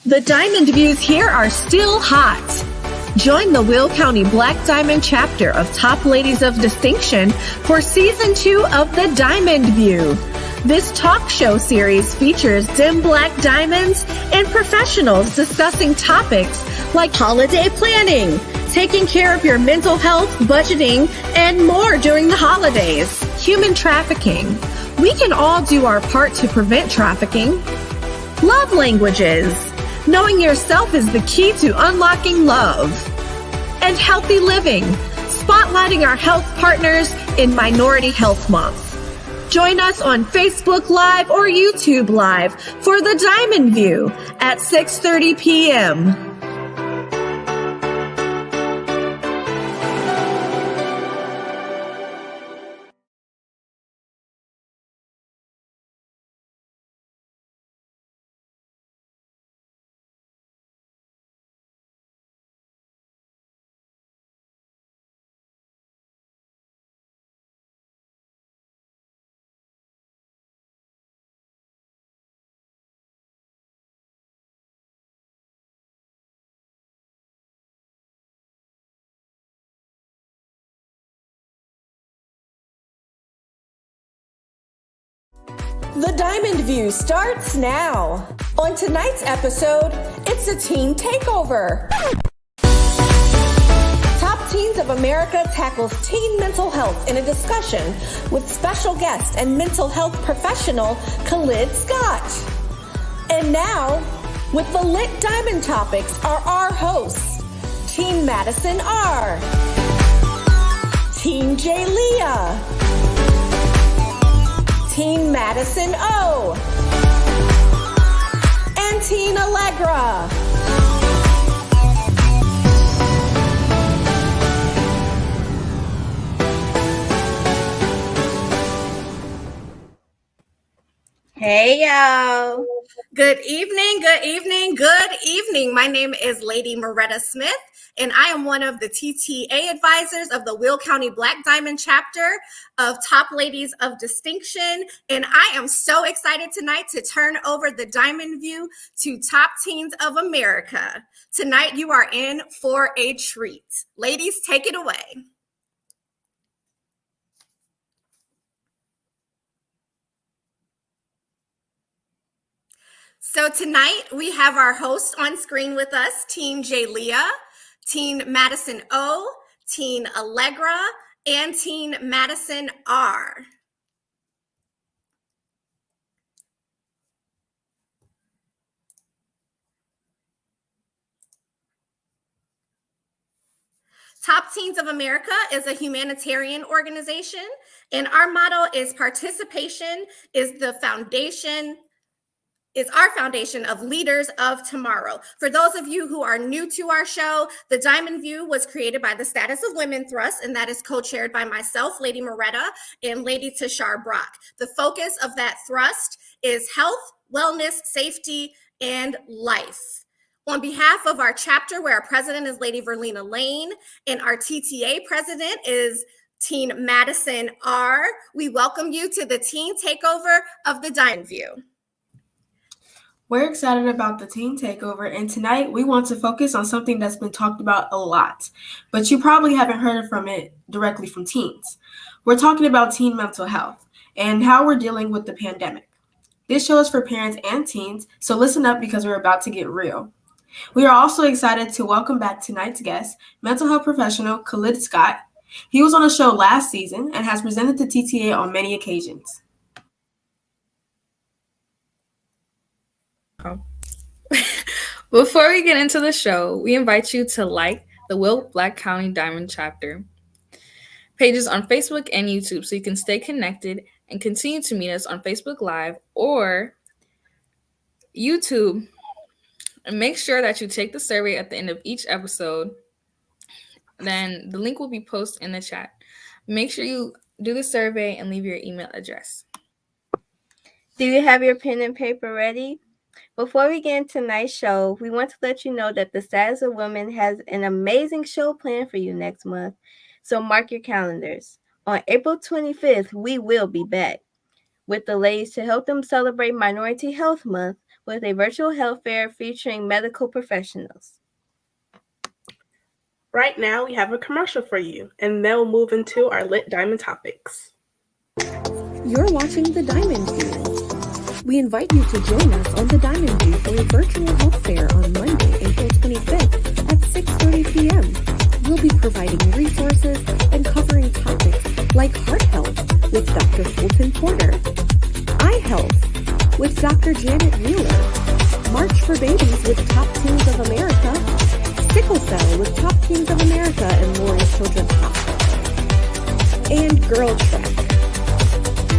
The diamond views here are still hot. Join the Will County Black Diamond chapter of Top Ladies of Distinction for Season 2 of The Diamond View. This talk show series features dim black diamonds and professionals discussing topics like holiday planning, taking care of your mental health, budgeting, and more during the holidays. Human trafficking. We can all do our part to prevent trafficking. Love languages. Knowing yourself is the key to unlocking love. And healthy living. Spotlighting our health partners in Minority Health Month. Join us on Facebook Live or YouTube Live for The Diamond View at 6:30 p.m. The Diamond View starts now. On tonight's episode, it's a teen takeover. Top Teens of America tackles teen mental health in a discussion with special guest and mental health professional Khalid Scott. And now, with the lit diamond topics are our hosts, Teen Madison R., Teen J. Leah, Teen Madison O, and Teen Allegra. Hey, y'all. Good evening, good evening, good evening. My name is Lady Moretta Smith, and I am one of the TTA advisors of the Will County Black Diamond chapter of Top Ladies of Distinction. And I am so excited tonight to turn over the Diamond View to Top Teens of America. Tonight, you are in for a treat. Ladies, take it away. So tonight we have our hosts on screen with us, Teen J. Leah, Teen Madison O, Teen Allegra, and Teen Madison R. Top Teens of America is a humanitarian organization, and our motto is participation is the foundation is our foundation of leaders of tomorrow. For those of you who are new to our show, the Diamond View was created by the Status of Women Thrust, and that is co-chaired by myself, Lady Moretta, and Lady Tashar Brock. The focus of that thrust is health, wellness, safety, and life. On behalf of our chapter, where our president is Lady Verlena Lane, and our TTA president is Teen Madison R., we welcome you to the teen takeover of the Diamond View. We're excited about the Teen Takeover, and tonight we want to focus on something that's been talked about a lot, but you probably haven't heard from it directly from teens. We're talking about teen mental health and how we're dealing with the pandemic. This show is for parents and teens, so listen up because we're about to get real. We are also excited to welcome back tonight's guest, mental health professional Khalid Scott. He was on a show last season and has presented the TTA on many occasions. Before we get into the show, we invite you to like the Will Black County Diamond chapter pages on Facebook and YouTube so you can stay connected and continue to meet us on Facebook Live or YouTube. And make sure that you take the survey at the end of each episode. Then the link will be posted in the chat. Make sure you do the survey and leave your email address. Do you have your pen and paper ready? Before we get into tonight's show, we want to let you know that the Status of Women has an amazing show planned for you next month. So mark your calendars. On April 25th, we will be back with the ladies to help them celebrate Minority Health Month with a virtual health fair featuring medical professionals. Right now, we have a commercial for you, and then we'll move into our lit diamond topics. You're watching The Diamond View. We invite you to join us on The Diamond View for a virtual health fair on Monday, April 25th at 6:30 p.m. We'll be providing resources and covering topics like heart health with Dr. Fulton Porter, eye health with Dr. Janet Wheeler, March for Babies with Top Teens of America, Sickle Cell with Top Teens of America and Lori Children's Hospital, and Girl Trek.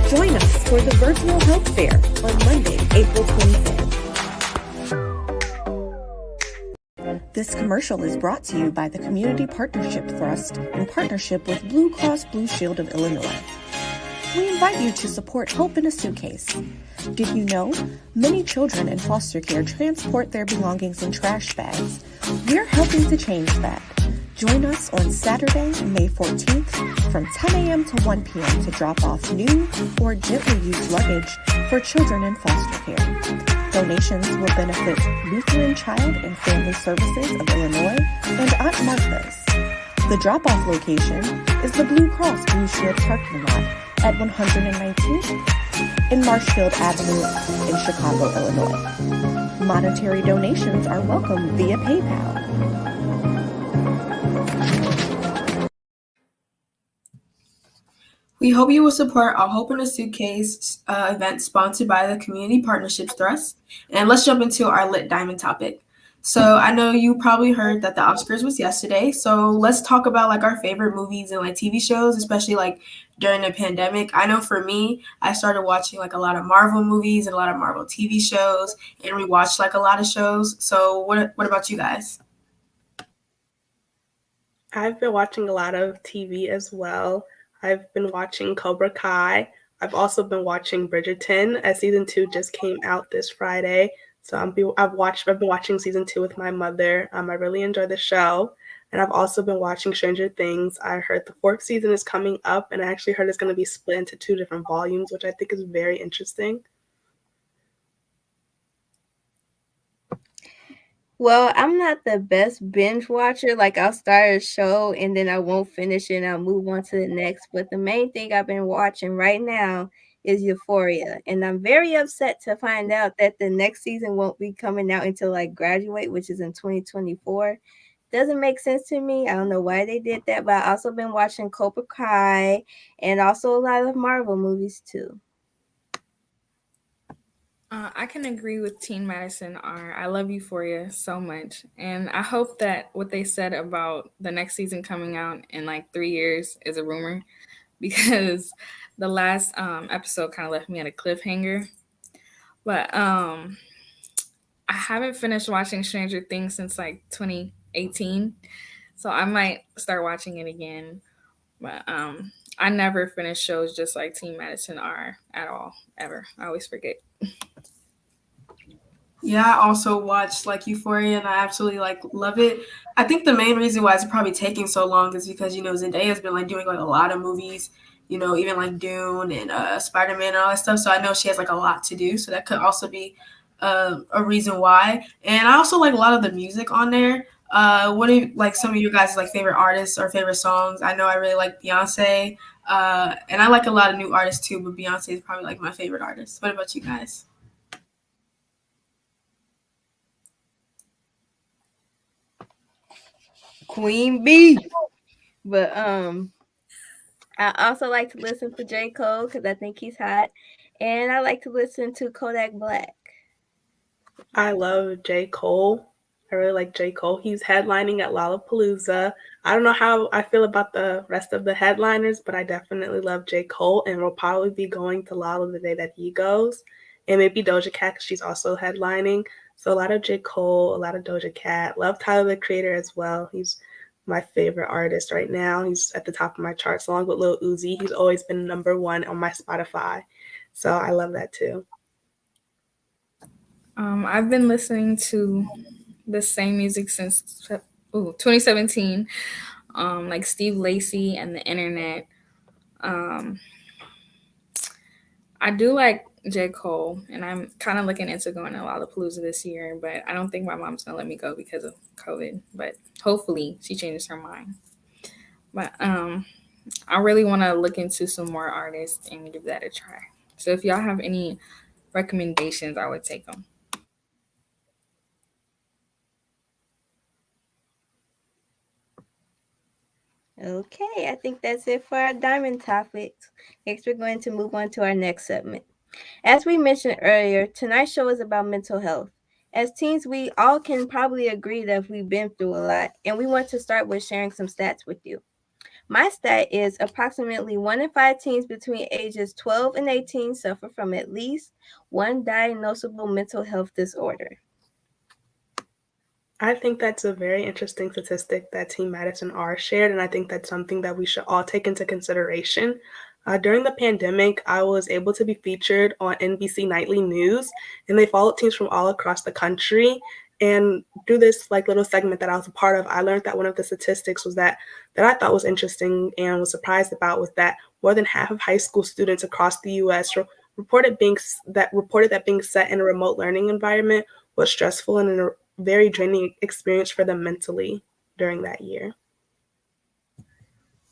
Join us for the virtual health fair on Monday, April 25th. This commercial is brought to you by the Community Partnership Trust in partnership with Blue Cross Blue Shield of Illinois. We invite you to support Hope in a Suitcase. Did you know many children in foster care transport their belongings in trash bags? We're helping to change that. Join us on Saturday, May 14th from 10 a.m. to 1 p.m. to drop off new or gently used luggage for children in foster care. Donations will benefit Lutheran Child and Family Services of Illinois and Aunt Martha's. The drop-off location is the Blue Cross Blue Shield parking lot at 119th in Marshfield Avenue in Chicago, Illinois. Monetary donations are welcome via PayPal. We hope you will support our Hope in a Suitcase event sponsored by the Community Partnerships Trust. And let's jump into our lit diamond topic. So I know you probably heard that the Oscars was yesterday. So let's talk about like our favorite movies and like TV shows, especially like during the pandemic. I know for me, I started watching like a lot of Marvel movies and a lot of Marvel TV shows and rewatched like a lot of shows. So what about you guys? I've been watching a lot of TV as well. I've been watching Cobra Kai. I've also been watching Bridgerton, as season 2 just came out this Friday. So I've been watching season 2 with my mother. I really enjoy the show. And I've also been watching Stranger Things. I heard the 4th season is coming up, and I actually heard it's going to be split into 2 different volumes, which I think is very interesting. Well, I'm not the best binge watcher. Like, I'll start a show and then I won't finish it and I'll move on to the next. But the main thing I've been watching right now is Euphoria. And I'm very upset to find out that the next season won't be coming out until I graduate, which is in 2024. Doesn't make sense to me. I don't know why they did that, but I also been watching Cobra Kai and also a lot of Marvel movies too. I can agree with Teen Madison R. I love Euphoria so much. And I hope that what they said about the next season coming out in like 3 years is a rumor, because the last episode kind of left me at a cliffhanger. But I haven't finished watching Stranger Things since like 2018. So I might start watching it again. But I never finish shows just like Teen Madison R at all, ever. I always forget. Yeah, I also watched like Euphoria and I absolutely like love it. I think the main reason why it's probably taking so long is because, Zendaya's been like doing like a lot of movies, even like Dune and Spider-Man and all that stuff. So I know she has like a lot to do. So that could also be a reason why. And I also like a lot of the music on there. What are like some of your guys' like favorite artists or favorite songs? I know I really like Beyonce. And I like a lot of new artists too, but Beyonce is probably like my favorite artist. What about you guys? Queen Bee. But I also like to listen to J. Cole because I think he's hot. And I like to listen to Kodak Black. I love J. Cole. I really like J. Cole. He's headlining at Lollapalooza. I don't know how I feel about the rest of the headliners, but I definitely love J. Cole, and we'll probably be going to Lolla the day that he goes. And maybe Doja Cat, because she's also headlining. So a lot of J. Cole, a lot of Doja Cat. Love Tyler, the Creator, as well. He's my favorite artist right now. He's at the top of my charts along with Lil Uzi. He's always been number 1 on my Spotify. So I love that too. I've been listening to the same music since 2017, like Steve Lacy and The Internet. I do like J. Cole, and I'm kind of looking into going to Lollapalooza this year, but I don't think my mom's gonna let me go because of COVID. But hopefully, she changes her mind. But I really want to look into some more artists and give that a try. So if y'all have any recommendations, I would take them. Okay, I think that's it for our diamond topics. Next, we're going to move on to our next segment. As we mentioned earlier, tonight's show is about mental health. As teens, we all can probably agree that we've been through a lot, and we want to start with sharing some stats with you. My stat is approximately 1 in 5 teens between ages 12 and 18 suffer from at least one diagnosable mental health disorder. I think that's a very interesting statistic that Team Madison R shared, and I think that's something that we should all take into consideration. During the pandemic, I was able to be featured on NBC Nightly News, and they followed teams from all across the country. And through this little segment that I was a part of, I learned that one of the statistics was that I thought was interesting and was surprised about was that more than half of high school students across the U.S. reported that being set in a remote learning environment was stressful and a very draining experience for them mentally during that year.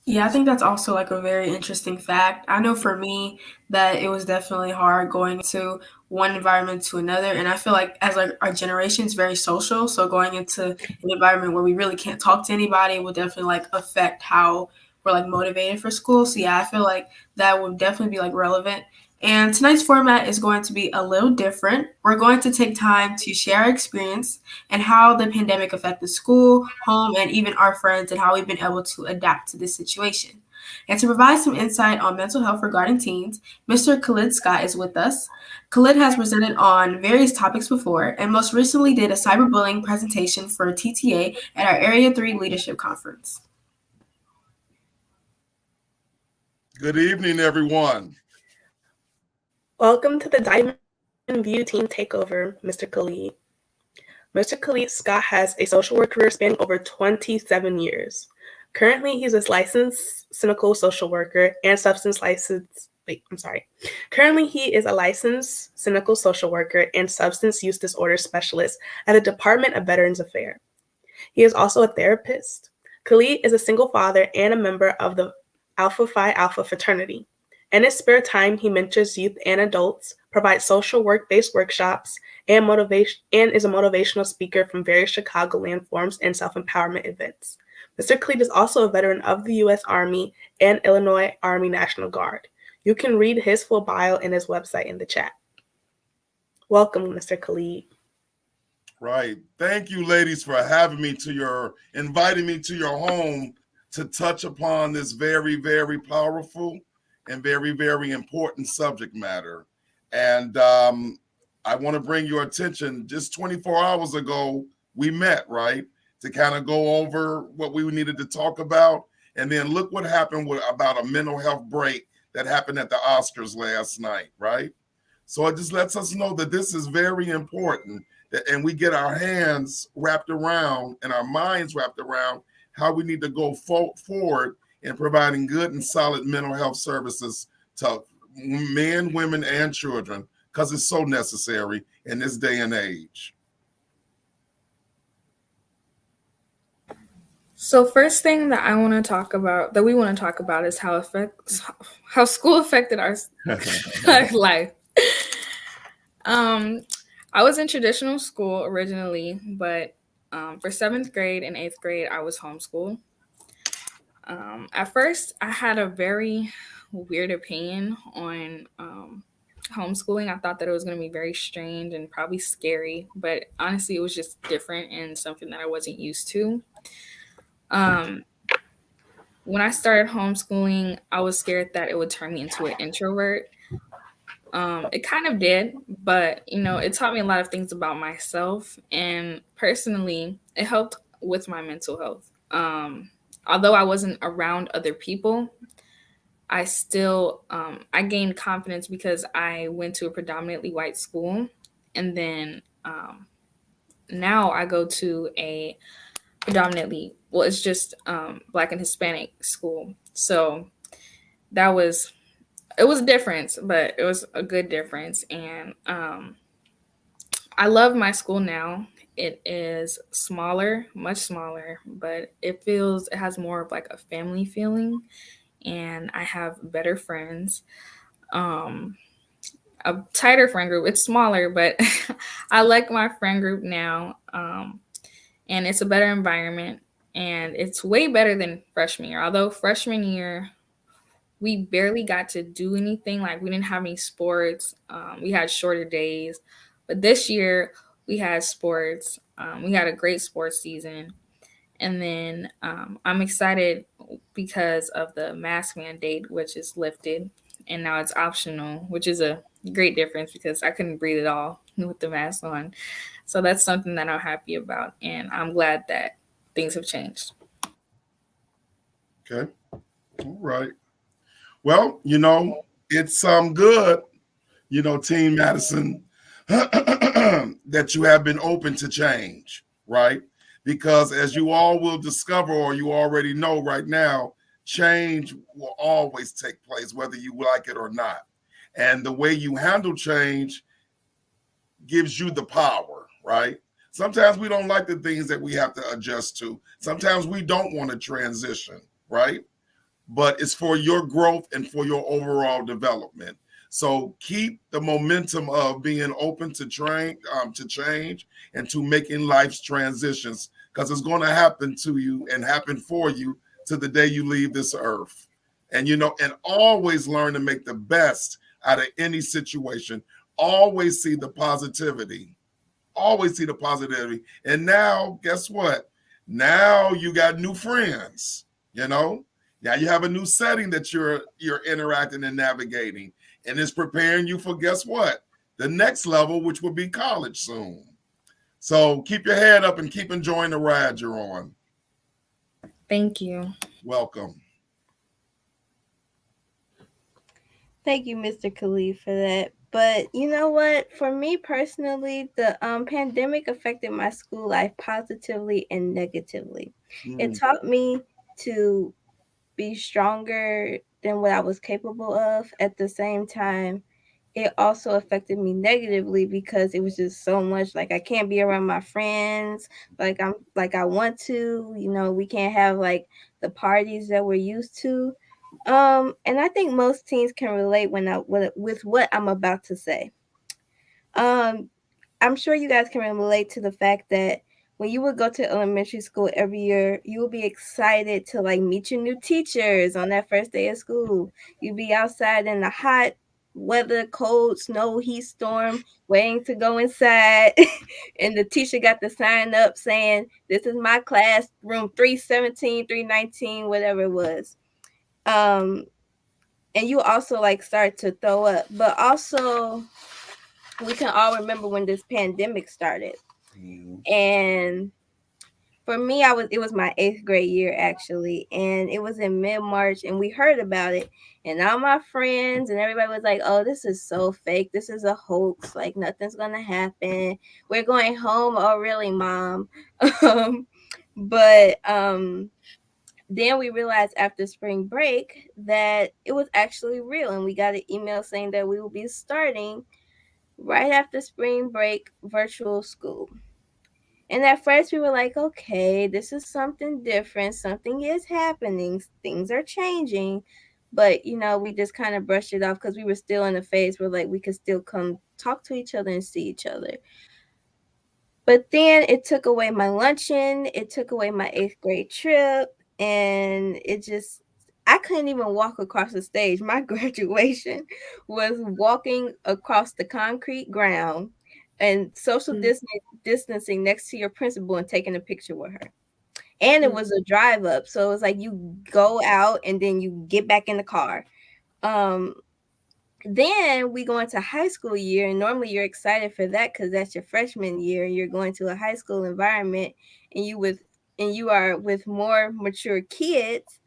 Yeah, I think that's also a very interesting fact. I know for me that it was definitely hard going to one environment to another, and I feel like as our generation is very social, so going into an environment where we really can't talk to anybody will definitely affect how we're motivated for school. So yeah, I feel like that would definitely be relevant. And tonight's format is going to be a little different. We're going to take time to share our experience and how the pandemic affected school, home, and even our friends and how we've been able to adapt to this situation. And to provide some insight on mental health regarding teens, Mr. Khalid Scott is with us. Khalid has presented on various topics before and most recently did a cyberbullying presentation for TTA at our Area 3 Leadership Conference. Good evening, everyone. Welcome to the Diamond View Team Takeover, Mr. Khalid. Mr. Khalid Scott has a social work career spanning over 27 years. Currently, he's a licensed clinical social worker and Currently, he is a licensed clinical social worker and substance use disorder specialist at the Department of Veterans Affairs. He is also a therapist. Khalid is a single father and a member of the Alpha Phi Alpha fraternity. In his spare time, he mentors youth and adults, provides social work-based workshops, and is a motivational speaker from various Chicagoland forums and self-empowerment events. Mr. Khalid is also a veteran of the U.S. Army and Illinois Army National Guard. You can read his full bio and his website in the chat. Welcome, Mr. Khalid. Right. Thank you, ladies, for inviting me to your home to touch upon this very, very powerful and very, very important subject matter. And I want to bring your attention, just 24 hours ago, we met, right, to kind of go over what we needed to talk about. And then look what happened about a mental health break that happened at the Oscars last night, right? So it just lets us know that this is very important, and we get our hands wrapped around and our minds wrapped around how we need to go forward in providing good and solid mental health services to men, women, and children, because it's so necessary in this day and age. So first thing that we want to talk about is how school affected our life. I was in traditional school originally, but for 7th grade and 8th grade, I was homeschooled. At first, I had a very weird opinion on homeschooling. I thought that it was going to be very strange and probably scary, but honestly, it was just different and something that I wasn't used to. When I started homeschooling, I was scared that it would turn me into an introvert. It kind of did, but it taught me a lot of things about myself, and personally, it helped with my mental health. Although I wasn't around other people, I still I gained confidence because I went to a predominantly white school, and then now I go to a it's just Black and Hispanic school. So that was it was a difference, but it was a good difference. And I love my school now. It is smaller, much smaller, but it has more of like a family feeling, and I have better friends. Um, a tighter friend group. It's smaller, but I like my friend group now. And it's a better environment, and it's way better than freshman year. Although freshman year, we barely got to do anything. Like, we didn't have any sports. We had shorter days, but this year we had sports. We had a great sports season. And then I'm excited because of the mask mandate, which is lifted, and now it's optional, which is a great difference because I couldn't breathe at all with the mask on. So that's something that I'm happy about, and I'm glad that things have changed. Okay. All right. Well, it's good, Team Madison, that you have been open to change, right? Because as you all will discover, or you already know right now, change will always take place, whether you like it or not. And the way you handle change gives you the power, right? Sometimes we don't like the things that we have to adjust to. Sometimes we don't want to transition, right? But it's for your growth and for your overall development. So keep the momentum of being open to change and to making life's transitions, because it's going to happen to you and happen for you to the day you leave this earth. And and always learn to make the best out of any situation. Always see the positivity. Always see the positivity. And now, guess what? Now you got new friends, Now you have a new setting that you're interacting and navigating, and it's preparing you for, guess what? The next level, which will be college soon. So keep your head up and keep enjoying the ride you're on. Thank you. Welcome. Thank you, Mr. Khalid, for that. But you know what? For me personally, the pandemic affected my school life positively and negatively. It taught me to be stronger than what I was capable of. At the same time, it also affected me negatively because it was just so much. Like, I can't be around my friends like I want to. We can't have like the parties that we're used to. And I think most teens can relate with what I'm about to say. Um, I'm sure you guys can relate to the fact that when you would go to elementary school every year, you would be excited to like meet your new teachers on that first day of school. You'd be outside in the hot weather, cold, snow, heat storm, waiting to go inside. And the teacher got the sign up saying, "This is my class, room 317, 319, whatever it was." And you also like start to throw up. But also, we can all remember when this pandemic started. And for me, it was my 8th grade year actually, and it was in mid-March, and we heard about it, and all my friends and everybody was like, "Oh, this is so fake. This is a hoax. Like, nothing's gonna happen. We're going home." "Oh, really, Mom?" But then we realized after spring break that it was actually real, and we got an email saying that we will be starting right after spring break virtual school. And at first we were like, okay, this is something different. Something is happening. Things are changing. But, we just kind of brushed it off because we were still in a phase where like we could still come talk to each other and see each other. But then it took away my luncheon. It took away my 8th grade trip. And I couldn't even walk across the stage. My graduation was walking across the concrete ground and social distancing next to your principal and taking a picture with her. And it was a drive up. So it was like you go out and then you get back in the car. Then we go into high school year, and normally you're excited for that because that's your freshman year. You're going to a high school environment, and you are with more mature kids.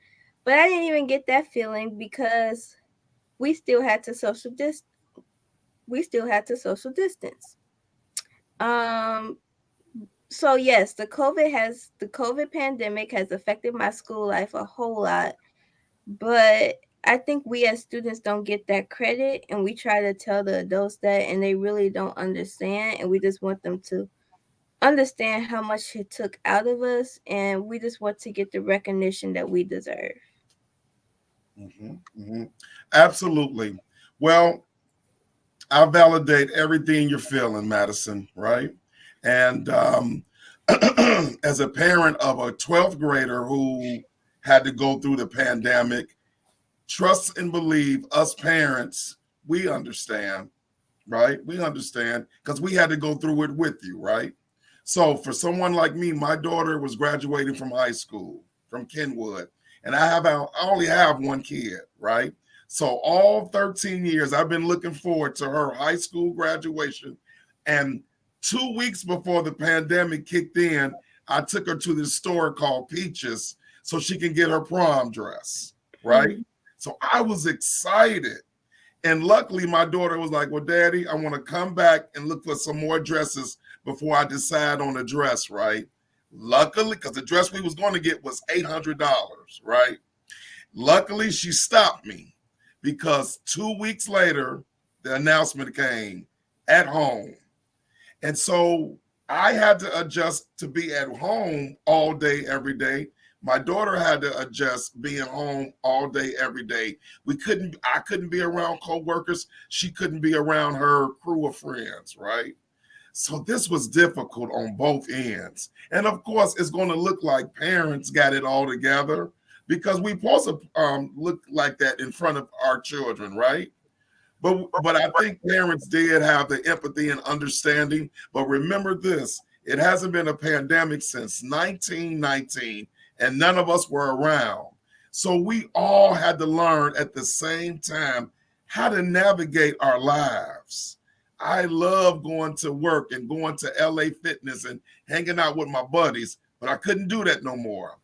But I didn't even get that feeling because we still had to social distance. So yes, the COVID pandemic has affected my school life a whole lot, but I think we as students don't get that credit, and we try to tell the adults that, and they really don't understand, and we just want them to understand how much it took out of us, and we just want to get the recognition that we deserve. Absolutely. Well, I validate everything you're feeling, Madison, right? And as a parent of a 12th grader who had to go through the pandemic, trust and believe us parents, we understand, right? We understand because we had to go through it with you, right? So for someone like me, my daughter was graduating from high school, from Kenwood, and I only have one kid, right? So all 13 years, I've been looking forward to her high school graduation. And 2 weeks before the pandemic kicked in, I took her to this store called Peaches so she can get her prom dress, right? Mm-hmm. So I was excited. And luckily, my daughter was like, well, Daddy, I want to come back and look for some more dresses before I decide on a dress, right? Luckily, because the dress we was going to get was $800, right? Luckily, she stopped me because 2 weeks later, the announcement came at home. And so I had to adjust to be at home all day, every day. My daughter had to adjust being home all day, every day. I couldn't be around coworkers. She couldn't be around her crew of friends, right? So this was difficult on both ends. And of course, it's going to look like parents got it all together because we supposed to look like that in front of our children, right? But I think parents did have the empathy and understanding. But remember this, it hasn't been a pandemic since 1919, and none of us were around. So we all had to learn at the same time how to navigate our lives. I love going to work and going to LA Fitness and hanging out with my buddies, but I couldn't do that no more.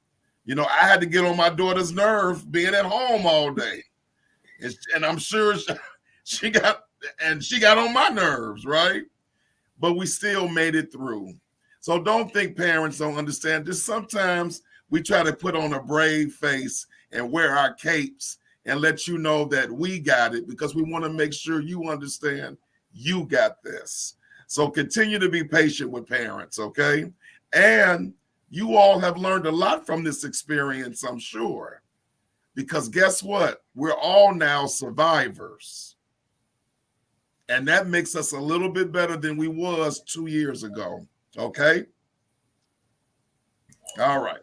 You know, I had to get on my daughter's nerve being at home all day. And I'm sure she got on my nerves, right? But we still made it through. So don't think parents don't understand. Just sometimes we try to put on a brave face and wear our capes and let you know that we got it because we want to make sure you understand you got this. So continue to be patient with parents, okay? And you all have learned a lot from this experience, I'm sure. Because guess what? We're all now survivors. And that makes us a little bit better than we was 2 years ago, okay? All right.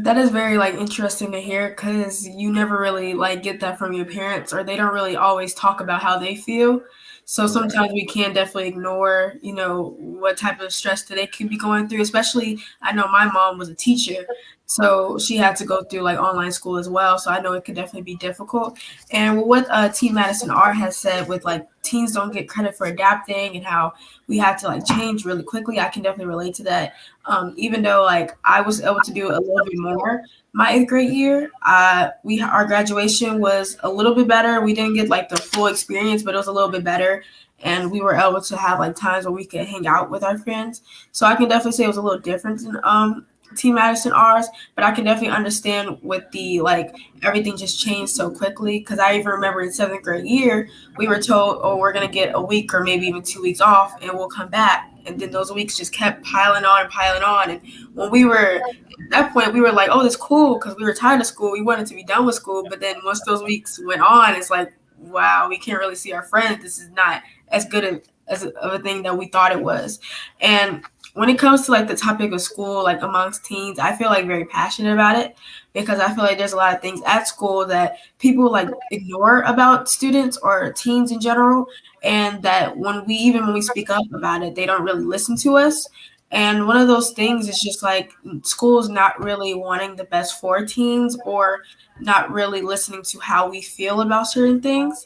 That is very interesting to hear because you never really get that from your parents, or they don't really always talk about how they feel. So sometimes we can definitely ignore, what type of stress that they can be going through. Especially, I know my mom was a teacher, so she had to go through online school as well. So I know it could definitely be difficult. And what Team Madison R has said with teens don't get credit for adapting and how we have to change really quickly, I can definitely relate to that. Even though I was able to do a little bit more my 8th grade year, our graduation was a little bit better. We didn't get the full experience, but it was a little bit better, and we were able to have times where we could hang out with our friends. So I can definitely say it was a little different than Team Madison R's, but I can definitely understand with the everything just changed so quickly. Because I even remember in 7th grade year, we were told, oh, we're gonna get a week or maybe even 2 weeks off, and we'll come back. And then those weeks just kept piling on and piling on. And when we were at that point, we were like, oh, that's cool, because we were tired of school. We wanted to be done with school. But then once those weeks went on, it's like, wow, we can't really see our friends. This is not as good of a thing that we thought it was. And when it comes to the topic of school, amongst teens, I feel very passionate about it because I feel there's a lot of things at school that people ignore about students or teens in general. And that when we speak up about it, they don't really listen to us. And one of those things is just schools not really wanting the best for teens or not really listening to how we feel about certain things.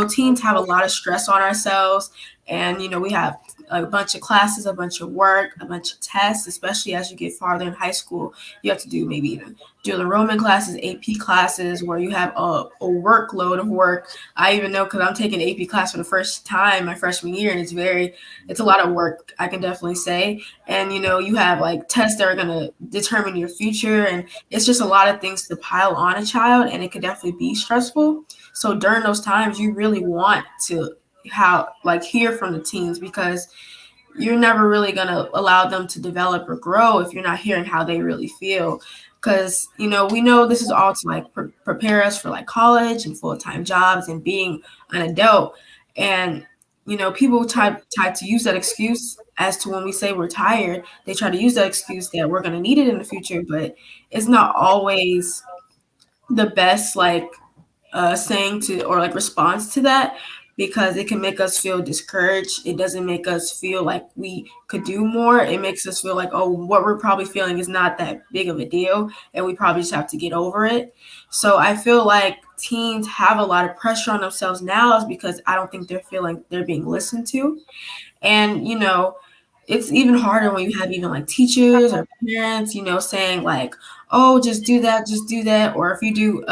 Teens have a lot of stress on ourselves, And, we have a bunch of classes, a bunch of work, a bunch of tests, especially as you get farther in high school. You have to do maybe even dual enrollment classes, AP classes, where you have a workload of work. I even know because I'm taking AP class for the first time my freshman year, and it's a lot of work, I can definitely say. And, you have like tests that are going to determine your future. And it's just a lot of things to pile on a child, and it could definitely be stressful. So during those times, you really want to hear from the teens, because you're never really going to allow them to develop or grow if you're not hearing how they really feel. Because, we know this is all to like prepare us for like college and full-time jobs and being an adult. And, people try to use that excuse as to when we say we're tired, they try to use that excuse that we're going to need it in the future, but it's not always the best saying to or like response to that, because it can make us feel discouraged. It doesn't make us feel like we could do more. It makes us feel like, oh, what we're probably feeling is not that big of a deal, and we probably just have to get over it. So I feel like teens have a lot of pressure on themselves now, is because I don't think they're feeling they're being listened to. And, it's even harder when you have even like teachers or parents, saying like, oh, just do that. Or if you do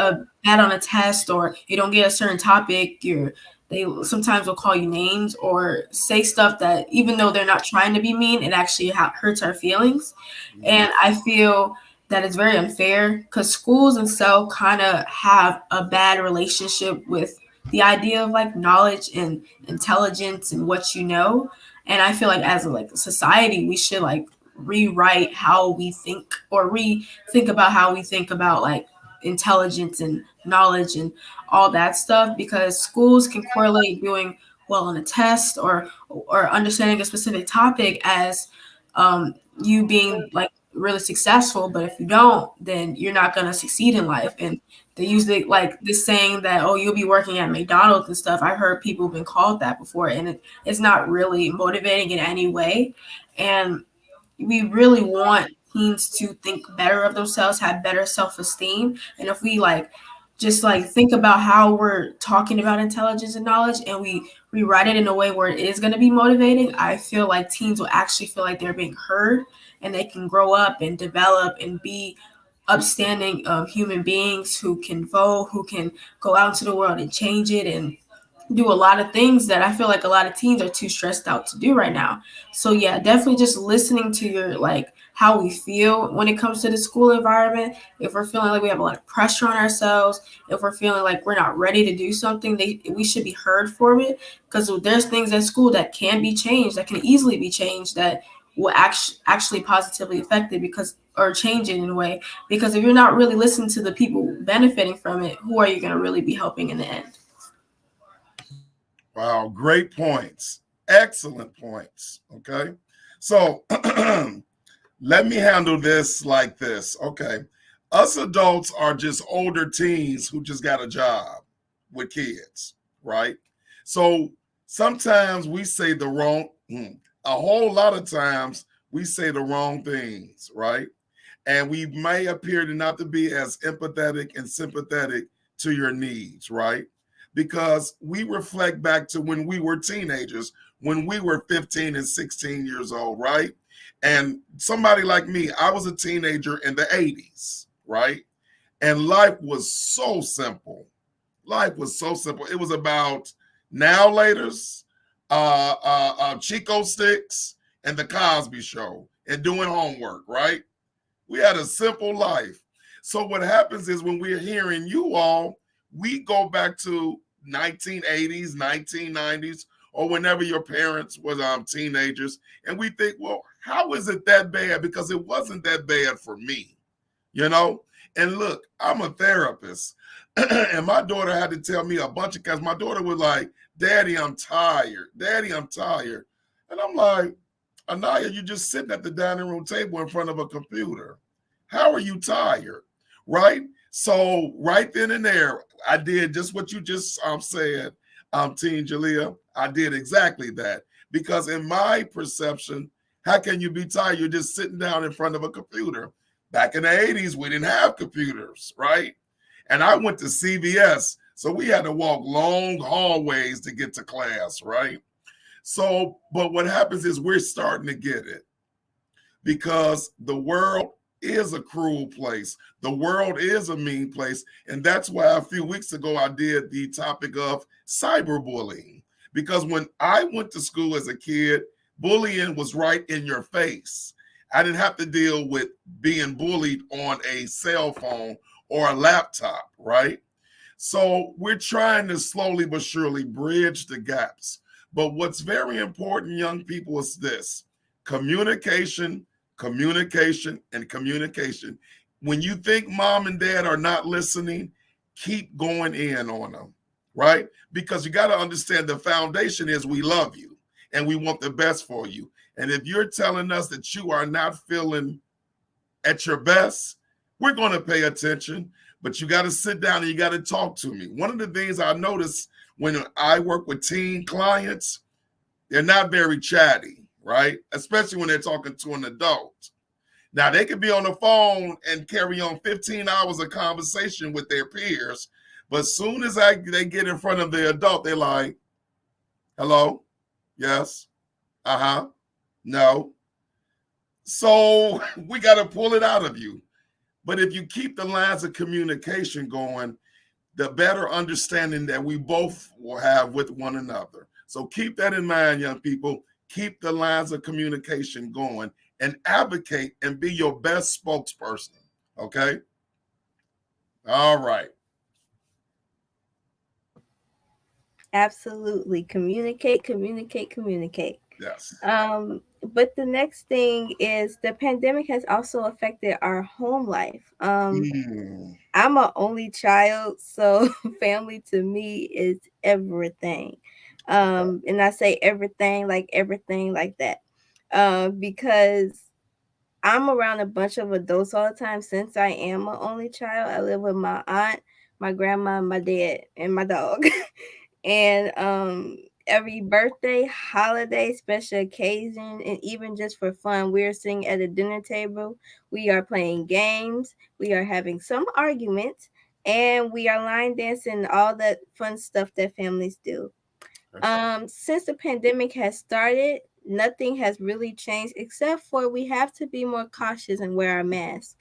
bad on a test or you don't get a certain topic, they sometimes will call you names or say stuff that, even though they're not trying to be mean, it actually hurts our feelings. And I feel that it's very unfair, because schools themselves kind of have a bad relationship with the idea of like knowledge and intelligence and what you know. And I feel like as a society, we should like rewrite how we think, or rethink about how we think about like intelligence and knowledge and all that stuff, because schools can correlate doing well on a test or understanding a specific topic as you being like really successful. But if you don't, then you're not going to succeed in life. And they use like this saying that, oh, you'll be working at McDonald's and stuff. I've heard people have been called that before, and it's not really motivating in any way. And we really want teens to think better of themselves, have better self-esteem. And if we just think about how we're talking about intelligence and knowledge, and we rewrite it in a way where it is going to be motivating, I feel like teens will actually feel like they're being heard, and they can grow up and develop and be upstanding human beings who can vote, who can go out into the world and change it and do a lot of things that I feel like a lot of teens are too stressed out to do right now. So yeah, definitely just listening to your how we feel when it comes to the school environment. If we're feeling like we have a lot of pressure on ourselves, if we're feeling like we're not ready to do something, we should be heard for it, because there's things at school that can be changed, that can easily be changed, that will actually positively affect it, or change it in a way. Because if you're not really listening to the people benefiting from it, who are you going to really be helping in the end? Wow, great points. Excellent points. Okay. So let me handle this like this. Okay. Us adults are just older teens who just got a job with kids, right? So sometimes we say a whole lot of times we say the wrong things, right? And we may appear to not to be as empathetic and sympathetic to your needs, right? Because we reflect back to when we were teenagers, when we were 15 and 16 years old, right? And somebody like me, I was a teenager in the 80s, right? And life was so simple. Life was so simple. It was about now-laters, Chico sticks, and the Cosby Show, and doing homework, right? We had a simple life. So what happens is when we're hearing you all, we go back to 1980s, 1990s, or whenever your parents were teenagers, and we think, well, how is it that bad? Because it wasn't that bad for me, And look, I'm a therapist, and my daughter had to tell me a bunch of because my daughter was like, Daddy, I'm tired. Daddy, I'm tired. And I'm like, Anaya, you're just sitting at the dining room table in front of a computer. How are you tired? Right? So right then and there, I did just what you just said, Teen Jalea. I did exactly that. Because in my perception, how can you be tired? You're just sitting down in front of a computer. Back in the 80s, we didn't have computers, right? And I went to CVS, so we had to walk long hallways to get to class, right? So, but what happens is we're starting to get it because the world is a cruel place. The world is a mean place. And that's why a few weeks ago I did the topic of cyberbullying. Because when I went to school as a kid, bullying was right in your face. I didn't have to deal with being bullied on a cell phone or a laptop, right? So we're trying to slowly but surely bridge the gaps. But what's very important, young people, is this: communication, communication, and communication. When you think mom and dad are not listening, keep going in on them, right? Because you got to understand the foundation is we love you and we want the best for you. And if you're telling us that you are not feeling at your best, we're going to pay attention, but you got to sit down and you got to talk to me. One of the things I notice when I work with teen clients, they're not very chatty, right? Especially when they're talking to an adult. Now, they could be on the phone and carry on 15 hours of conversation with their peers, but as soon as they get in front of the adult, they're like, hello? Yes? Uh-huh? No? So we got to pull it out of you. But if you keep the lines of communication going, the better understanding that we both will have with one another. So keep that in mind, young people. Keep the lines of communication going and advocate and be your best spokesperson. Okay? All right. Absolutely. Communicate, communicate, communicate. Yes. But the next thing is the pandemic has also affected our home life. I'm an only child, so family to me is everything. And I say everything like that. Because I'm around a bunch of adults all the time since I am an only child. I live with my aunt, my grandma, my dad, and my dog. And every birthday, holiday, special occasion, and even just for fun, we're sitting at a dinner table. We are playing games. We are having some arguments, and we are line dancing, all that fun stuff that families do. Since the pandemic has started, nothing has really changed except for we have to be more cautious and wear our masks.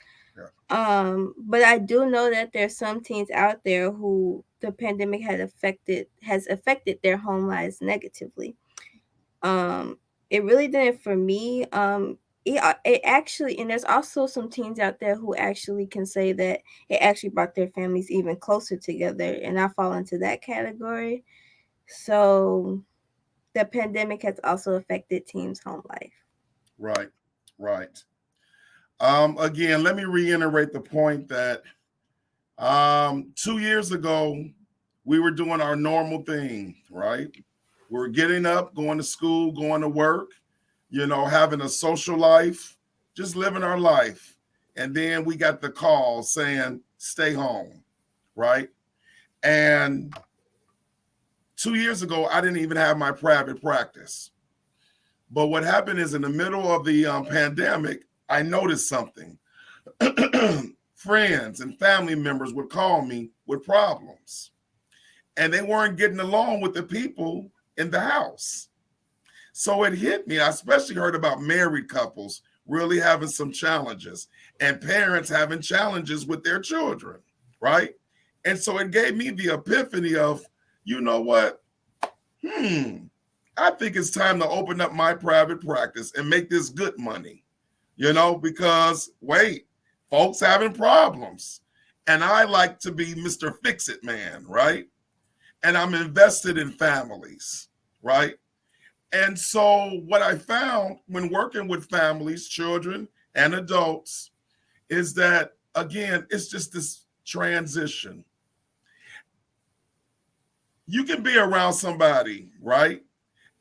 But I do know that there's some teens out there who the pandemic has affected their home lives negatively. It really didn't for me. It actually, and there's also some teens out there who actually can say that it actually brought their families even closer together, and I fall into that category. So the pandemic has also affected teens' home life. Right, right. Again, let me reiterate the point that 2 years ago, we were doing our normal thing, right? We were getting up, going to school, going to work, having a social life, just living our life. And then we got the call saying, stay home, right? And 2 years ago, I didn't even have my private practice. But what happened is in the middle of the pandemic, I noticed something. Friends and family members would call me with problems, and they weren't getting along with the people in the house. So it hit me. I especially heard about married couples really having some challenges and parents having challenges with their children, right? And so it gave me the epiphany of, you know what? I think it's time to open up my private practice and make this good money, because wait, folks having problems. And I like to be Mr. Fix-It Man, right? And I'm invested in families, right? And so what I found when working with families, children, and adults is that, again, it's just this transition. You can be around somebody, right?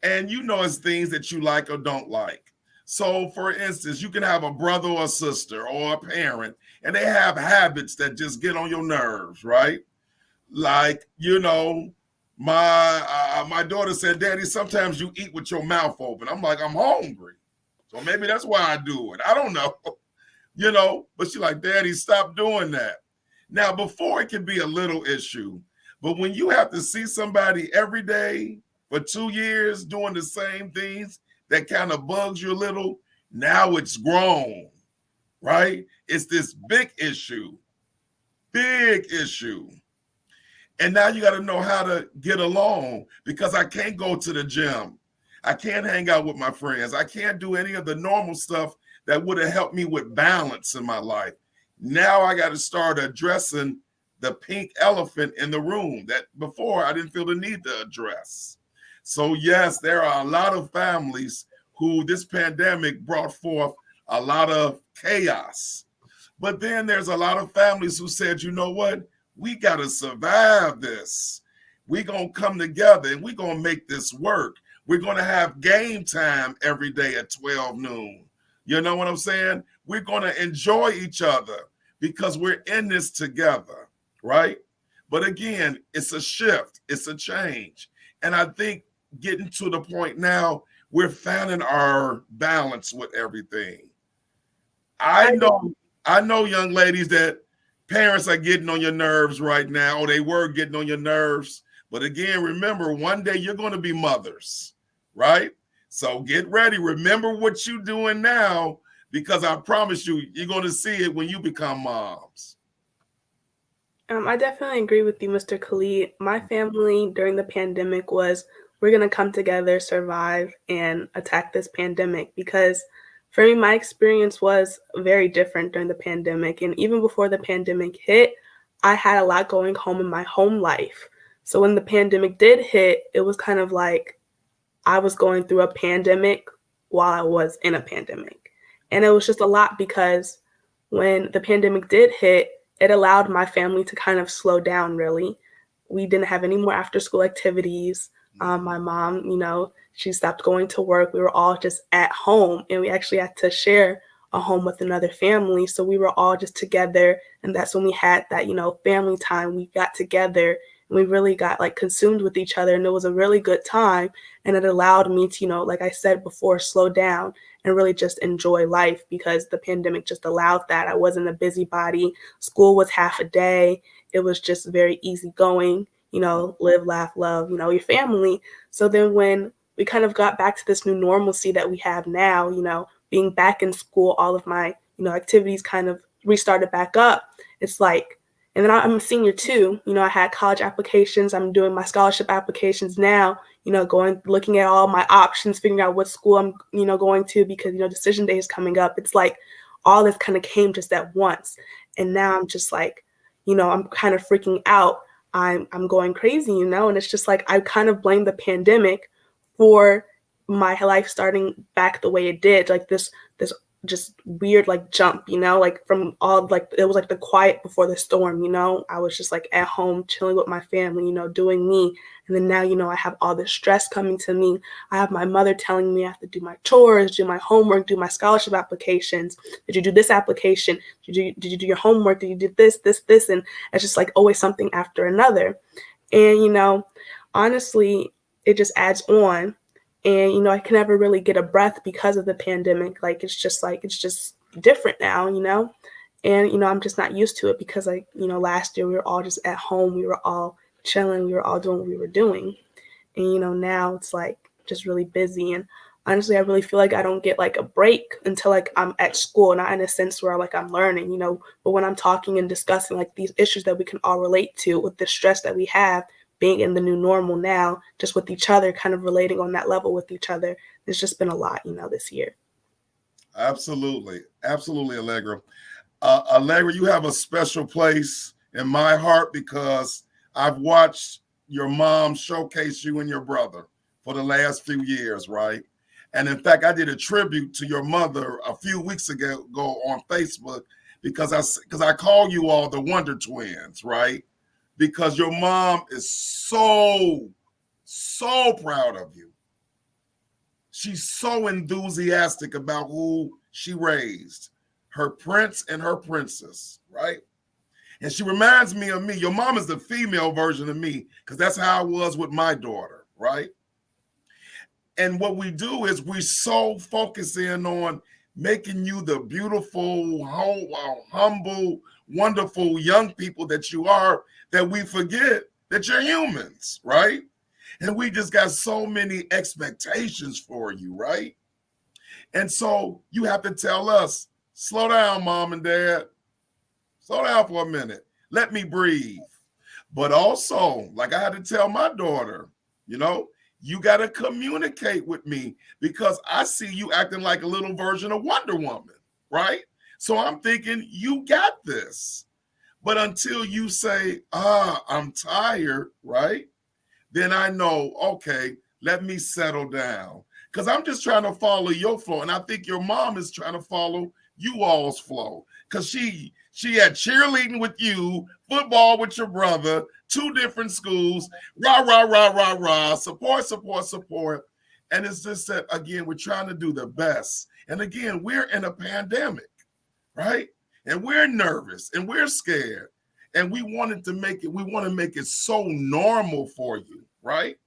And it's things that you like or don't like. So, for instance, you can have a brother or a sister or a parent, and they have habits that just get on your nerves, right? Like, my daughter said, Daddy, sometimes you eat with your mouth open. I'm like, I'm hungry. So maybe that's why I do it. I don't know, but she's like, Daddy, stop doing that. Now, before it can be a little issue, but when you have to see somebody every day for 2 years doing the same things that kind of bugs you a little. Now it's grown, right? It's this big issue. And now you got to know how to get along, because I can't go to the gym. I can't hang out with my friends. I can't do any of the normal stuff that would have helped me with balance in my life. Now I got to start addressing the pink elephant in the room that before I didn't feel the need to address. So yes, there are a lot of families who this pandemic brought forth a lot of chaos. But then there's a lot of families who said, you know what? We got to survive this. We're going to come together and we're going to make this work. We're going to have game time every day at 12 noon. You know what I'm saying? We're going to enjoy each other because we're in this together, right? But again, it's a shift. It's a change. And I think getting to the point now, we're finding our balance with everything. I know, young ladies, that parents are getting on your nerves right now, or they were getting on your nerves. But again, remember, one day you're going to be mothers, right? So get ready. Remember what you're doing now, because I promise you, you're going to see it when you become moms. I definitely agree with you, Mr. Khalid. My family during the pandemic was, we're going to come together, survive, and attack this pandemic, because for me, my experience was very different during the pandemic. And even before the pandemic hit, I had a lot going home in my home life. So when the pandemic did hit, it was kind of like I was going through a pandemic while I was in a pandemic. And it was just a lot, because when the pandemic did hit, it allowed my family to kind of slow down, really. We didn't have any more after school activities. My mom, she stopped going to work. We were all just at home, and we actually had to share a home with another family. So we were all just together. And that's when we had that, family time. We got together and we really got like consumed with each other. And it was a really good time. And it allowed me to, like I said before, slow down and really just enjoy life, because the pandemic just allowed that. I wasn't a busybody. School was half a day. It was just very easygoing. Live, laugh, love, your family. So then when we kind of got back to this new normalcy that we have now, being back in school, all of my, activities kind of restarted back up. It's like, and then I'm a senior too. I had college applications. I'm doing my scholarship applications now, looking at all my options, figuring out what school I'm, going to, because, decision day is coming up. It's like all this kind of came just at once. And now I'm just like, I'm kind of freaking out. I'm going crazy, and it's just like I kind of blame the pandemic for my life starting back the way it did, like this just weird like jump, like from all like it was like the quiet before the storm. I was just like at home chilling with my family, doing me, and then now I have all this stress coming to me. I have my mother telling me I have to do my chores, do my homework, do my scholarship applications. Did you do this application? Did you do your homework? Did you do this, and it's just like always something after another. And honestly, it just adds on. And, I can never really get a breath because of the pandemic. It's just different now, and, I'm just not used to it, because last year we were all just at home. We were all chilling. We were all doing what we were doing. And, now it's like just really busy. And honestly, I really feel like I don't get like a break until like I'm at school, not in a sense where like I'm learning, but when I'm talking and discussing like these issues that we can all relate to with the stress that we have, being in the new normal now, just with each other, kind of relating on that level with each other. It's just been a lot, this year. Absolutely. Absolutely, Allegra. Allegra, you have a special place in my heart, because I've watched your mom showcase you and your brother for the last few years, right? And in fact, I did a tribute to your mother a few weeks ago on Facebook, because I call you all the Wonder Twins, right? Because your mom is so proud of you. She's so enthusiastic about who she raised, her prince and her princess, right? And she reminds me of me. Your mom is the female version of me, because that's how I was with my daughter, right? And what we do is we so focus in on making you the beautiful, humble, wonderful young people that you are, that we forget that you're humans, right? And we just got so many expectations for you, right? And so you have to tell us, slow down, mom and dad. Slow down for a minute. Let me breathe. But also, like I had to tell my daughter, you got to communicate with me because I see you acting like a little version of Wonder Woman, right? So I'm thinking, you got this. But until you say, I'm tired, right? Then I know, okay, let me settle down. Because I'm just trying to follow your flow. And I think your mom is trying to follow you all's flow. Because she had cheerleading with you, football with your brother, 2 different schools, rah, rah, rah, rah, rah, support, support, support. And it's just that, again, we're trying to do the best. And again, we're in a pandemic, right? And we're nervous and we're scared. And we want to make it so normal for you, right?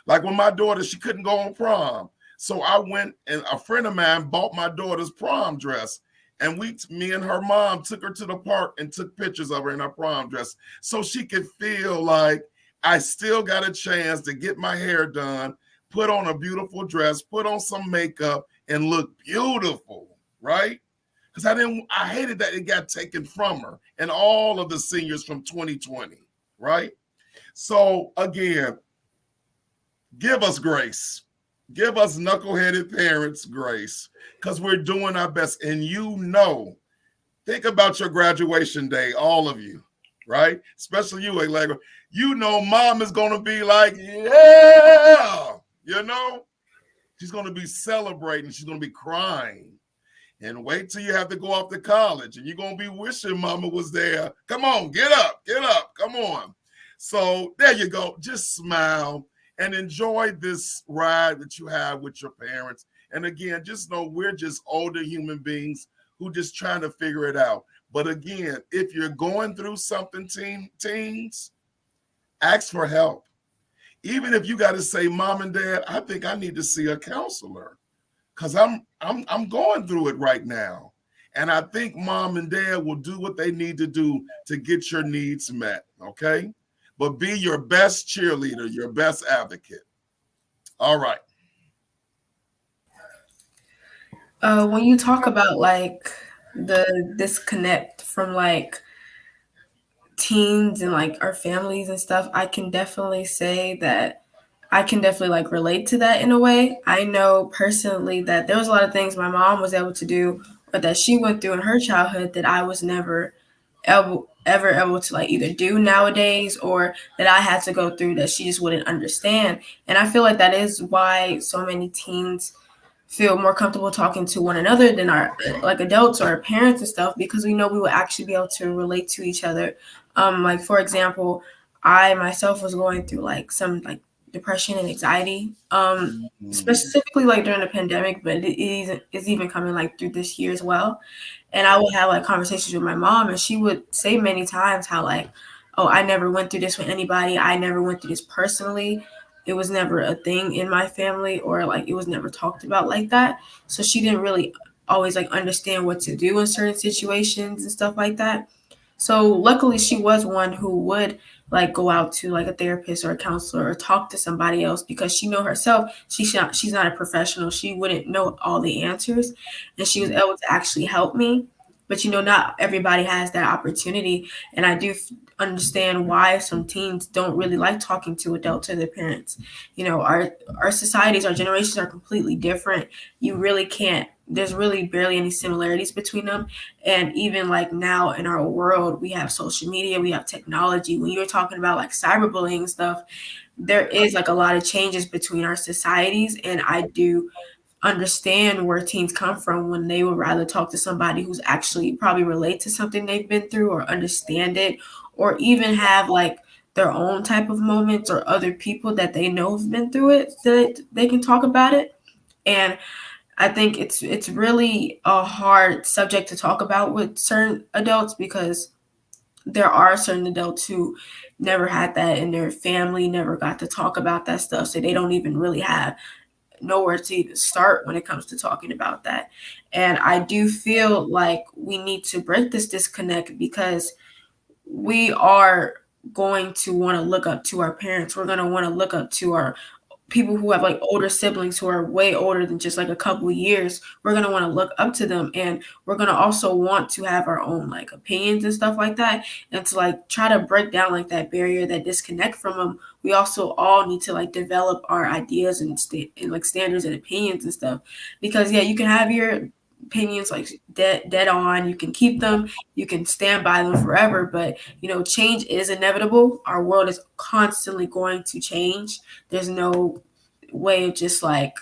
Like when my daughter, she couldn't go on prom. So I went and a friend of mine bought my daughter's prom dress. And me and her mom took her to the park and took pictures of her in her prom dress so she could feel like I still got a chance to get my hair done, put on a beautiful dress, put on some makeup, and look beautiful, right? Because I hated that it got taken from her and all of the seniors from 2020, right? So again, give us grace. Give us knuckleheaded parents grace because we're doing our best. And think about your graduation day, all of you, right? Especially you, Allegra. Mom is going to be like, yeah, she's going to be celebrating. She's going to be crying. And wait till you have to go off to college and you're going to be wishing mama was there. Come on, get up, come on. So there you go. Just smile and enjoy this ride that you have with your parents. And again, just know we're just older human beings who just trying to figure it out. But again, if you're going through something, teens, ask for help. Even if you got to say, mom and dad, I think I need to see a counselor because I'm going through it right now. And I think mom and dad will do what they need to do to get your needs met, okay? But be your best cheerleader, your best advocate. All right. When you talk about like the disconnect from like teens and like our families and stuff, I can definitely say that I can definitely like relate to that in a way. I know personally that there was a lot of things my mom was able to do or that she went through in her childhood that I was never ever able to like either do nowadays or that I had to go through that she just wouldn't understand. And I feel like that is why so many teens feel more comfortable talking to one another than our like adults or our parents and stuff, because we know we will actually be able to relate to each other. Like for example, I myself was going through like some like depression and anxiety, specifically like during the pandemic, but it's even coming like through this year as well. And I would have like conversations with my mom, and she would say many times how like, oh, I never went through this with anybody. I never went through this personally. It was never a thing in my family, or like it was never talked about like that. So she didn't really always like understand what to do in certain situations and stuff like that. So luckily she was one who would like go out to like a therapist or a counselor or talk to somebody else, because she know herself she's not a professional. She wouldn't know all the answers, and she was able to actually help me. But not everybody has that opportunity, and I do understand why some teens don't really like talking to adults or their parents. Our societies, our generations are completely different. You really can't. There's really barely any similarities between them. And even like now in our world, we have social media, we have technology. When you're talking about like cyberbullying and stuff, there is like a lot of changes between our societies. And I do understand where teens come from when they would rather talk to somebody who's actually probably relate to something they've been through or understand it, or even have like their own type of moments or other people that they know have been through it so that they can talk about it. And I think it's really a hard subject to talk about with certain adults, because there are certain adults who never had that in their family, never got to talk about that stuff. So they don't even really have nowhere to even start when it comes to talking about that. And I do feel like we need to break this disconnect, because we are going to want to look up to our parents. We're going to want to look up to our people who have like older siblings who are way older than just like a couple of years. We're going to want to look up to them, and we're going to also want to have our own like opinions and stuff like that, and to like try to break down like that barrier, that disconnect from them. We also all need to like develop our ideas and like standards and opinions and stuff, because yeah, you can have your opinions like dead on, you can keep them, you can stand by them forever, but you know, change is inevitable. Our world is constantly going to change. There's no way of just like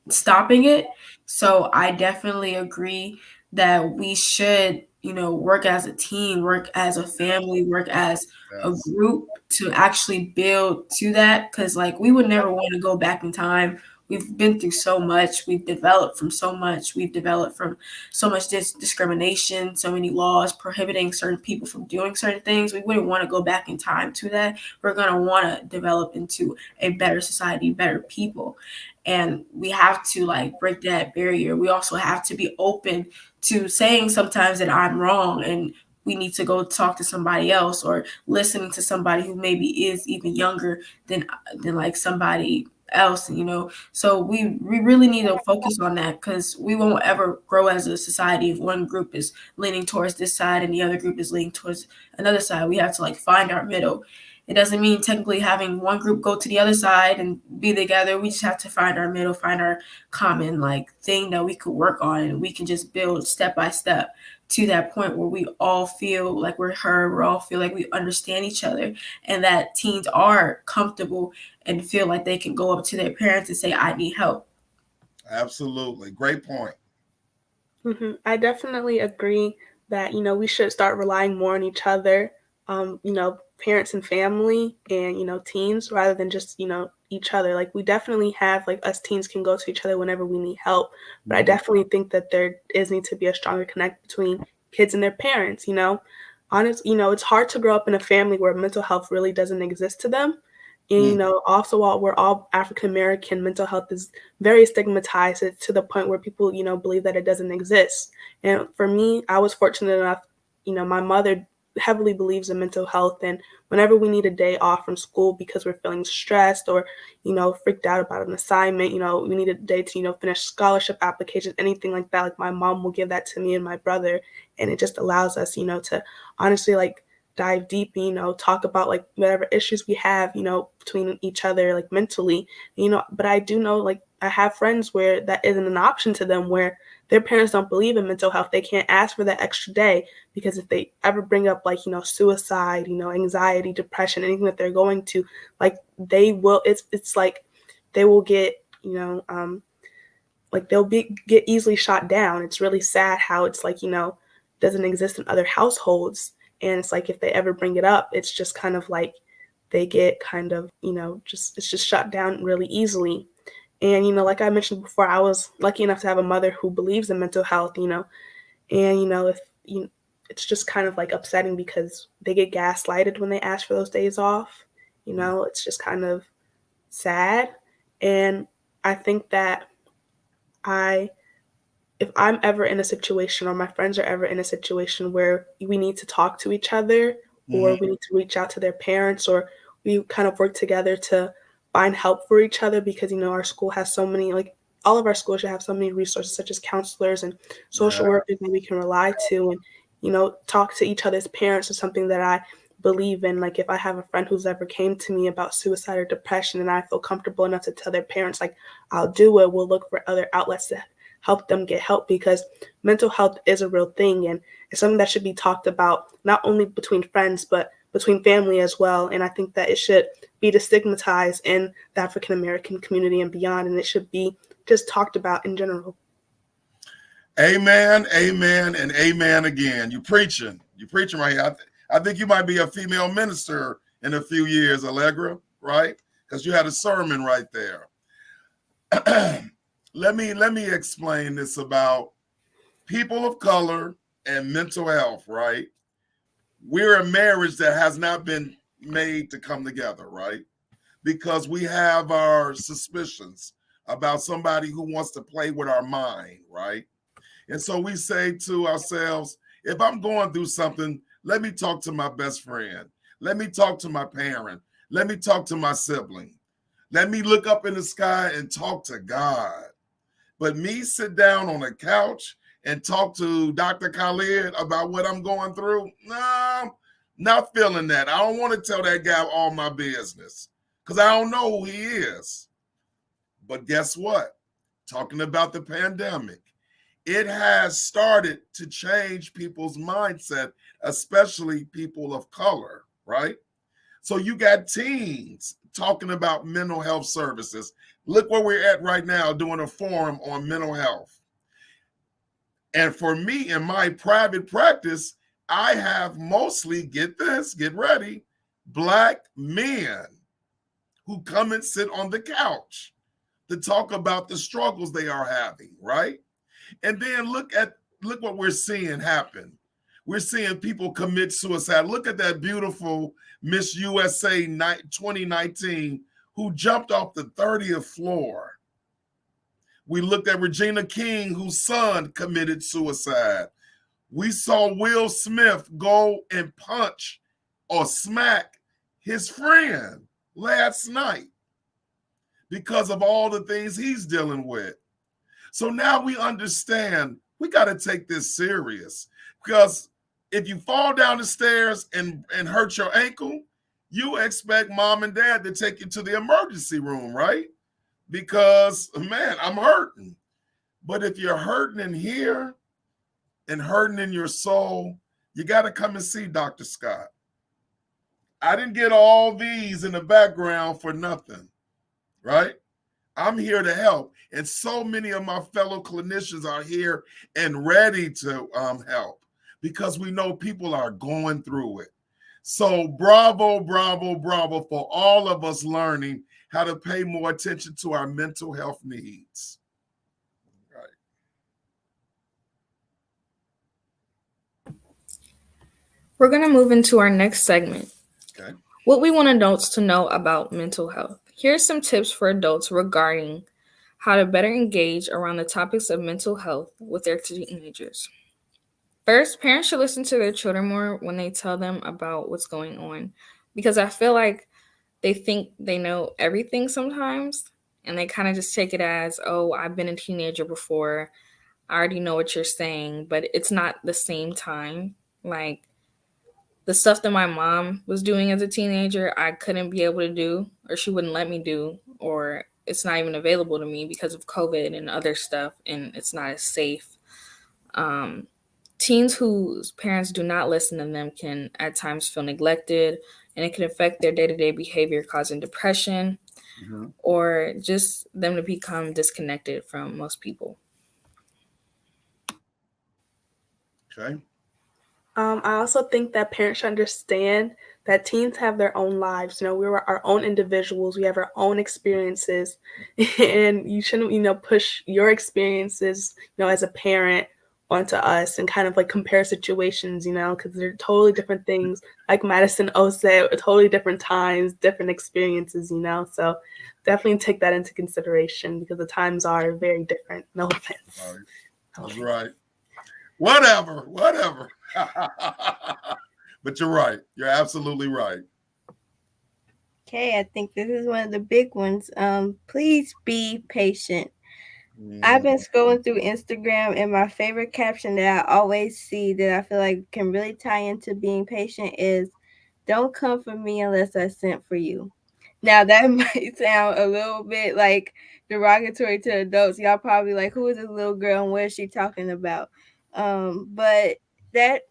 stopping it. So I definitely agree that we should, you know, work as a team, work as a family, work as a group to actually build to that, because like we would never want to go back in time. We've been through so much. We've developed from so much. We've developed from so much discrimination, so many laws prohibiting certain people from doing certain things. We wouldn't want to go back in time to that. We're going to want to develop into a better society, better people. And we have to like break that barrier. We also have to be open to saying sometimes that I'm wrong and we need to go talk to somebody else, or listening to somebody who maybe is even younger than like somebody else, you know. So we really need to focus on that, because we won't ever grow as a society if one group is leaning towards this side and the other group is leaning towards another side. We have to like find our middle. It doesn't mean technically having one group go to the other side and be together. We just have to find our middle, find our common like thing that we could work on, and we can just build step by step to that point where we all feel like we're heard, we all feel like we understand each other, and that teens are comfortable and feel like they can go up to their parents and say, I need help. Absolutely. Great point. Mm-hmm. I definitely agree that, you know, we should start relying more on each other, you know, parents and family and, you know, teens, rather than just, you know, each other. Like we definitely have, like us teens can go to each other whenever we need help. But I definitely think that there need to be a stronger connect between kids and their parents, you know. Honestly, you know, it's hard to grow up in a family where mental health really doesn't exist to them. And, you know, also while we're all African American, mental health is very stigmatized to the point where people, you know, believe that it doesn't exist. And for me, I was fortunate enough, you know, my mother heavily believes in mental health, and whenever we need a day off from school because we're feeling stressed or, you know, freaked out about an assignment, you know, we need a day to, you know, finish scholarship applications, anything like that, like my mom will give that to me and my brother, and it just allows us, you know, to honestly like dive deep, you know, talk about like whatever issues we have, you know, between each other, like mentally, you know. But I do know, like, I have friends where that isn't an option to them, where their parents don't believe in mental health. They can't ask for that extra day, because if they ever bring up like, you know, suicide, you know, anxiety, depression, anything that they're going to, like, they will, it's like they will get, you know, like they'll get easily shot down. It's really sad how it's like, you know, doesn't exist in other households. And it's like if they ever bring it up, it's just kind of like they get kind of, you know, just it's just shut down really easily. And, you know, like I mentioned before, I was lucky enough to have a mother who believes in mental health, you know, and, you know, if you, it's just kind of like upsetting because they get gaslighted when they ask for those days off. You know, it's just kind of sad. And I think that if I'm ever in a situation, or my friends are ever in a situation where we need to talk to each other, or we need to reach out to their parents, or we kind of work together to find help for each other, because, you know, our school has so many, like all of our schools should have so many resources such as counselors and social workers that we can rely to, and, you know, talk to each other's parents is something that I believe in. Like if I have a friend who's ever came to me about suicide or depression and I feel comfortable enough to tell their parents, like, I'll do it, we'll look for other outlets to help them get help, because mental health is a real thing, and it's something that should be talked about not only between friends but between family as well. And I think that it should be destigmatized in the African American community and beyond, and it should be just talked about in general. Amen, amen, and amen again. You're preaching right here. I think you might be a female minister in a few years, Allegra, right? Because you had a sermon right there. Let me explain this about people of color and mental health, right? We're a marriage that has not been made to come together, right? Because we have our suspicions about somebody who wants to play with our mind, right? And so we say to ourselves, if I'm going through something, let me talk to my best friend. Let me talk to my parent. Let me talk to my sibling. Let me look up in the sky and talk to God. But me sit down on a couch and talk to Dr. Khalid about what I'm going through, no, not feeling that. I don't want to tell that guy all my business because I don't know who he is. But guess what? Talking about the pandemic, it has started to change people's mindset, especially people of color, right? So you got teens talking about mental health services. Look where we're at right now doing a forum on mental health. And for me, in my private practice, I have mostly, get this, get ready, Black men who come and sit on the couch to talk about the struggles they are having, right? And then look what we're seeing happen. We're seeing people commit suicide. Look at that beautiful Miss USA 2019 who jumped off the 30th floor. We looked at Regina King, whose son committed suicide. We saw Will Smith go and punch or smack his friend last night because of all the things he's dealing with. So now we understand we got to take this serious, because if you fall down the stairs and hurt your ankle, you expect mom and dad to take you to the emergency room, right? Because, man, I'm hurting. But if you're hurting in here and hurting in your soul, you got to come and see Dr. Scott. I didn't get all these in the background for nothing, right? I'm here to help. And so many of my fellow clinicians are here and ready to help, because we know people are going through it. So bravo, bravo, bravo for all of us learning how to pay more attention to our mental health needs. Right. We're going to move into our next segment. Okay. What we want adults to know about mental health. Here are some tips for adults regarding how to better engage around the topics of mental health with their teenagers. First, parents should listen to their children more when they tell them about what's going on, because I feel like they think they know everything sometimes, and they kind of just take it as, oh, I've been a teenager before, I already know what you're saying, but it's not the same time. Like, the stuff that my mom was doing as a teenager, I couldn't be able to do, or she wouldn't let me do, or it's not even available to me because of COVID and other stuff, and it's not as safe. Teens whose parents do not listen to them can at times feel neglected, and it can affect their day-to-day behavior, causing depression, or just them to become disconnected from most people. Okay. I also think that parents should understand that teens have their own lives. You know, we're our own individuals. We have our own experiences, and you shouldn't, push your experiences, as a parent onto us and kind of like compare situations, because they're totally different things. Like Madison O said, totally different times, different experiences, So definitely take that into consideration, because the times are very different. No offense. All right. That's right. Whatever. But you're right. You're absolutely right. Okay, I think this is one of the big ones. Please be patient. I've been scrolling through Instagram, and my favorite caption that I always see that I feel like can really tie into being patient is, "Don't come for me unless I sent for you." Now, that might sound a little bit like derogatory to adults. Y'all probably like, who is this little girl and what is she talking about? But that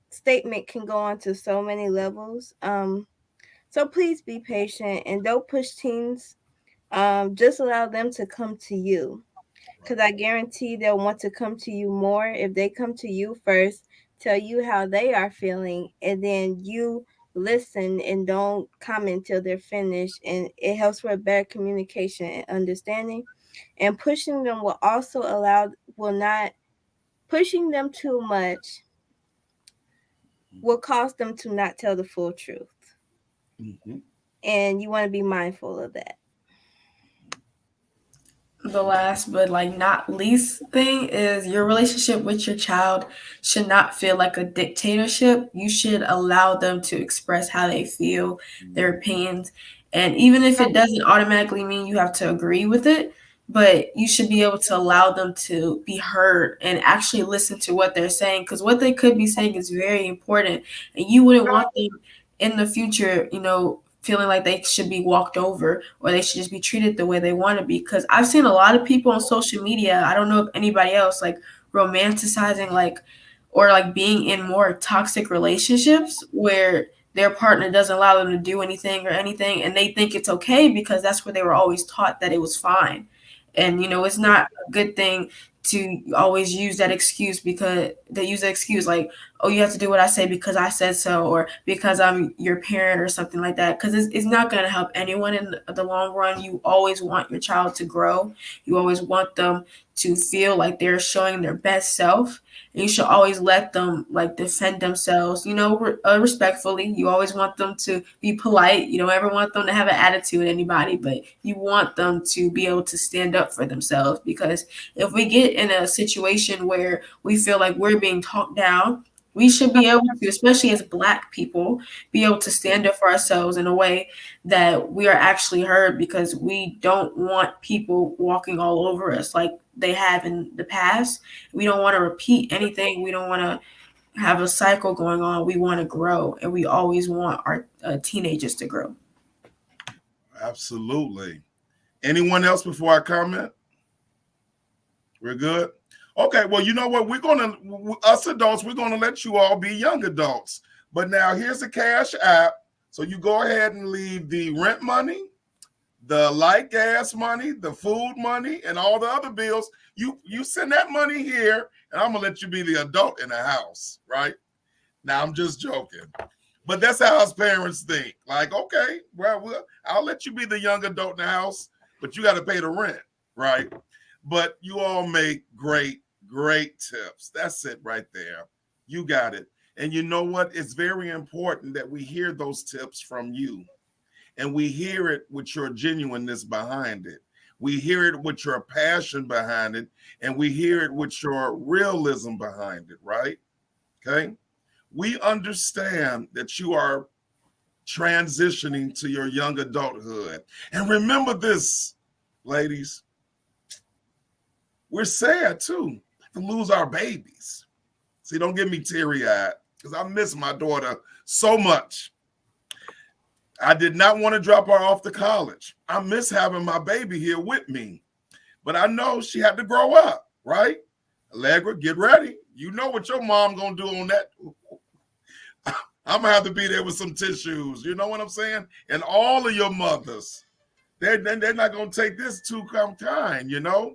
statement can go on to so many levels. So please be patient and don't push teens. Just allow them to come to you, because I guarantee they'll want to come to you more if they come to you first, tell you how they are feeling, and then you listen and don't comment till they're finished. And it helps for better communication and understanding. And pushing them pushing them too much will cause them to not tell the full truth. And you want to be mindful of that. The last but not least thing is your relationship with your child should not feel like a dictatorship. You should allow them to express how they feel, their opinions, and even if it doesn't automatically mean you have to agree with it, but you should be able to allow them to be heard and actually listen to what they're saying, because what they could be saying is very important, and you wouldn't want them in the future, feeling like they should be walked over or they should just be treated the way they want to be. Because I've seen a lot of people on social media, I don't know if anybody else, romanticizing or being in more toxic relationships where their partner doesn't allow them to do anything or anything, and they think it's okay because that's where they were always taught that it was fine. And it's not a good thing to always use that excuse, because they use that excuse like, oh, you have to do what I say because I said so, or because I'm your parent or something like that, because it's not going to help anyone in the long run. You always want your child to grow. You always want them to feel like they're showing their best self. And you should always let them defend themselves, respectfully. You always want them to be polite. You don't ever want them to have an attitude with anybody, but you want them to be able to stand up for themselves. Because if we get in a situation where we feel like we're being talked down, we should be able to, especially as Black people, be able to stand up for ourselves in a way that we are actually heard, because we don't want people walking all over us like they have in the past. We don't want to repeat anything. We don't want to have a cycle going on. We want to grow, and we always want our teenagers to grow. Absolutely. Anyone else before I comment? We're good? Okay, well, you know what? Us adults, we're going to let you all be young adults. But now here's the Cash App. So you go ahead and leave the rent money, the light gas money, the food money, and all the other bills. You send that money here, and I'm going to let you be the adult in the house, right? Now, I'm just joking. But that's how us parents think. Like, okay, well, I'll let you be the young adult in the house, but you got to pay the rent, right? But you all make great tips. That's it right there. You got it. And you know what? It's very important that we hear those tips from you. And we hear it with your genuineness behind it. We hear it with your passion behind it. And we hear it with your realism behind it, right? Okay? We understand that you are transitioning to your young adulthood. And remember this, ladies. We're sad too to lose our babies. See, don't get me teary-eyed, because I miss my daughter so much. I did not want to drop her off to college. I miss having my baby here with me. But I know she had to grow up, right? Allegra, get ready. You know what your mom gonna do on that. I'm gonna have to be there with some tissues. You know what I'm saying? And all of your mothers, they're not gonna take this too kind,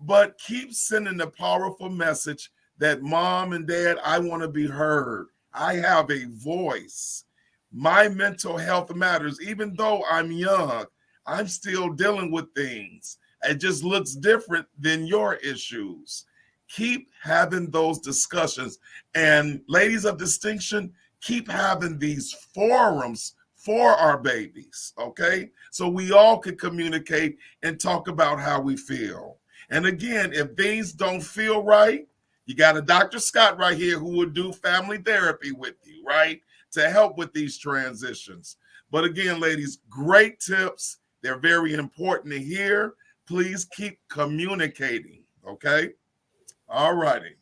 But keep sending the powerful message that mom and dad, I want to be heard. I have a voice. My mental health matters. Even though I'm young, I'm still dealing with things. It just looks different than your issues. Keep having those discussions. And ladies of distinction, keep having these forums for our babies, okay? So we all can communicate and talk about how we feel. And again, if things don't feel right, you got a Dr. Scott right here who will do family therapy with you, right? To help with these transitions. But again, ladies, great tips. They're very important to hear. Please keep communicating, okay? All righty.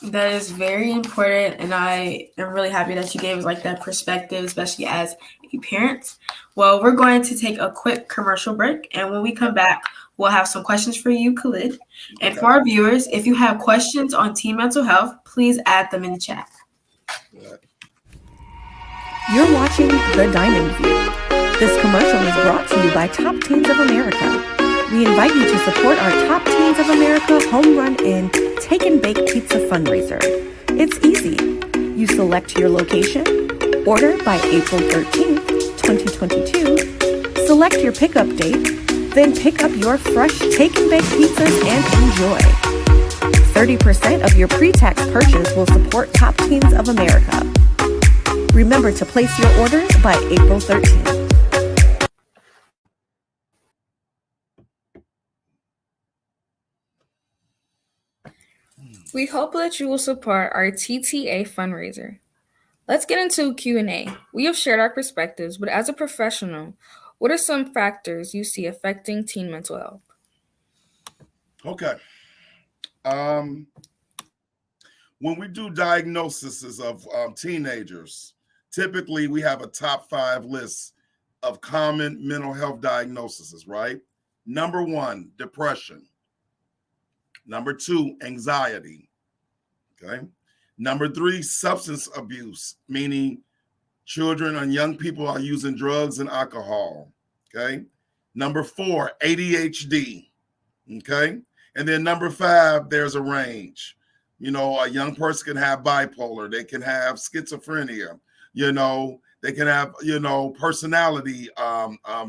That is very important, and I am really happy that you gave us that perspective, especially as a parent. Well, we're going to take a quick commercial break, and when we come back, we'll have some questions for you, Khalid. And for our viewers, if you have questions on teen mental health, please add them in the chat. You're watching The Diamond View. This commercial is brought to you by Top Teens of America. We invite you to support our Top Teens of America Home Run In Take and Bake Pizza fundraiser. It's easy. You select your location, order by April 13th, 2022, select your pickup date, then pick up your fresh Take and Bake pizzas and enjoy. 30% of your pre-tax purchase will support Top Teens of America. Remember to place your orders by April 13th. We hope that you will support our TTA fundraiser. Let's get into Q&A. We have shared our perspectives, but as a professional, what are some factors you see affecting teen mental health? Okay. When we do diagnoses of teenagers, typically we have a top 5 list of common mental health diagnoses, right? Number 1, depression. Number 2, anxiety. Okay. Number 3, substance abuse, meaning children and young people are using drugs and alcohol. Okay. Number 4, ADHD. Okay. And then number 5, there's a range. You know, a young person can have bipolar, they can have schizophrenia, you know, they can have, you know, personality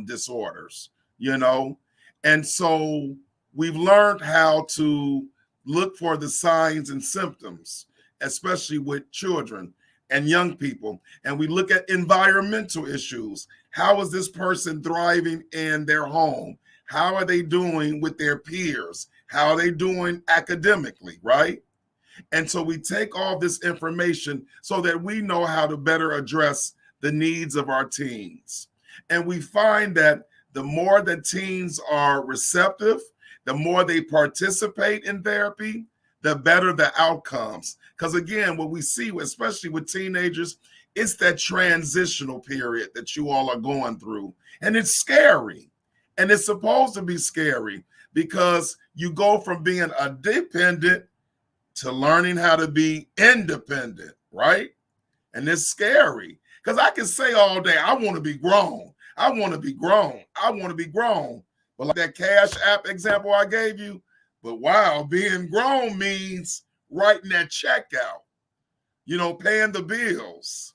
disorders, you know. And so we've learned how to look for the signs and symptoms, especially with children and young people. And we look at environmental issues. How is this person thriving in their home? How are they doing with their peers? How are they doing academically, right? And so we take all this information so that we know how to better address the needs of our teens. And we find that the more that teens are receptive, the more they participate in therapy, the better the outcomes. Because again, what we see, especially with teenagers, it's that transitional period that you all are going through. And it's scary. And it's supposed to be scary because you go from being a dependent to learning how to be independent, right? And it's scary because I can say all day, I want to be grown. I want to be grown. I want to be grown. But like that Cash App example I gave you, but wow, being grown means writing that check out, you know, paying the bills,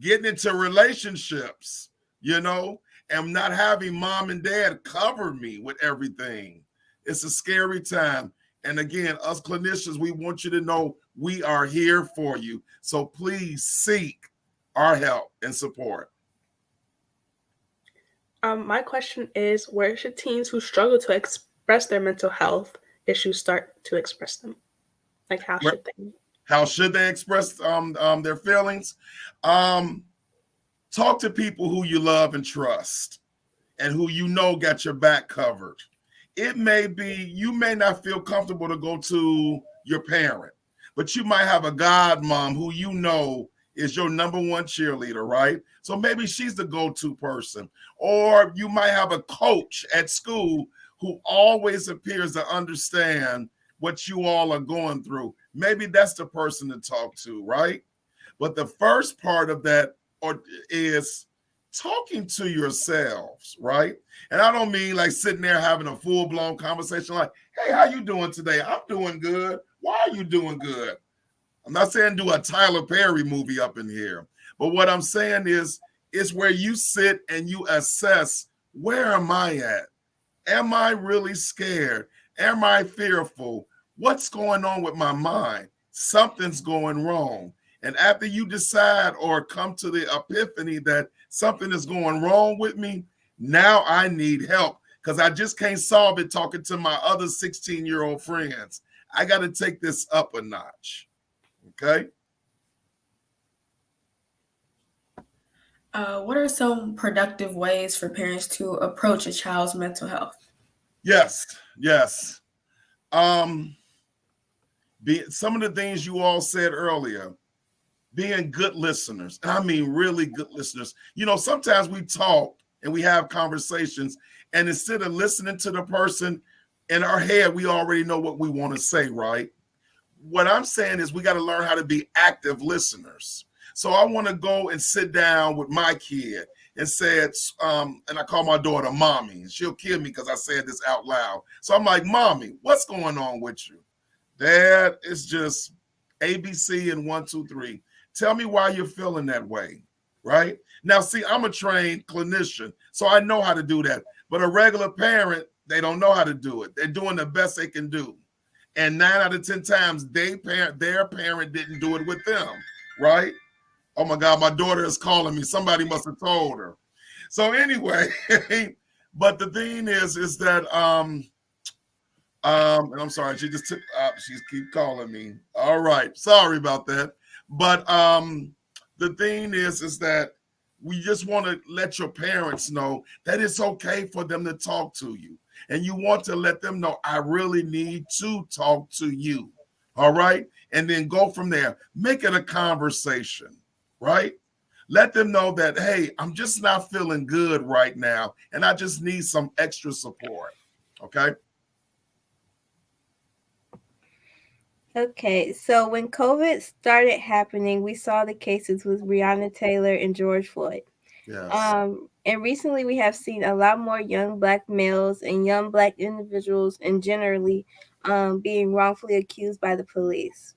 getting into relationships, you know, and not having mom and dad cover me with everything. It's a scary time. And again, us clinicians, we want you to know we are here for you. So please seek our help and support. My question is, where should teens who struggle to express their mental health issues start to express them? Like, how should they? How should they express their feelings? Talk to people who you love and trust and who you know got your back covered. It may be, you may not feel comfortable to go to your parent, but you might have a godmom who you know is your number one cheerleader, right? So maybe she's the go-to person. Or you might have a coach at school who always appears to understand what you all are going through. Maybe that's the person to talk to, right? But the first part of that is talking to yourselves, right? And I don't mean like sitting there having a full-blown conversation like, hey, how you doing today? I'm doing good. Why are you doing good? I'm not saying do a Tyler Perry movie up in here. But what I'm saying is, it's where you sit and you assess, where am I at? Am I really scared? Am I fearful? What's going on with my mind? Something's going wrong. And after you decide or come to the epiphany that something is going wrong with me, now I need help because I just can't solve it talking to my other 16-year-old friends. I got to take this up a notch. Okay? What are some productive ways for parents to approach a child's mental health? Yes. Some of the things you all said earlier, being good listeners. And I mean really good listeners. You know, sometimes we talk and we have conversations, and instead of listening to the person in our head, we already know what we want to say, right? What I'm saying is we got to learn how to be active listeners. So I want to go and sit down with my kid and said, and I call my daughter Mommy, and she'll kill me because I said this out loud. So I'm like, Mommy, what's going on with you? Dad, it's just ABC and 1, 2, 3. Tell me why you're feeling that way, right? Now, see, I'm a trained clinician, so I know how to do that. But a regular parent, they don't know how to do it. They're doing the best they can do. And 9 out of 10 times, their parent didn't do it with them, right? Oh, my God, my daughter is calling me. Somebody must have told her. So anyway, but the thing is that And I'm sorry, she just took she's keep calling me. All right, sorry about that. But the thing is that we just want to let your parents know that it's okay for them to talk to you. And you want to let them know, I really need to talk to you. All right. And then go from there. Make it a conversation, right? Let them know that, hey, I'm just not feeling good right now. And I just need some extra support. Okay. Okay, so when COVID started happening, we saw the cases with Breonna Taylor and George Floyd. Yes. And recently we have seen a lot more young Black males and young Black individuals and generally being wrongfully accused by the police.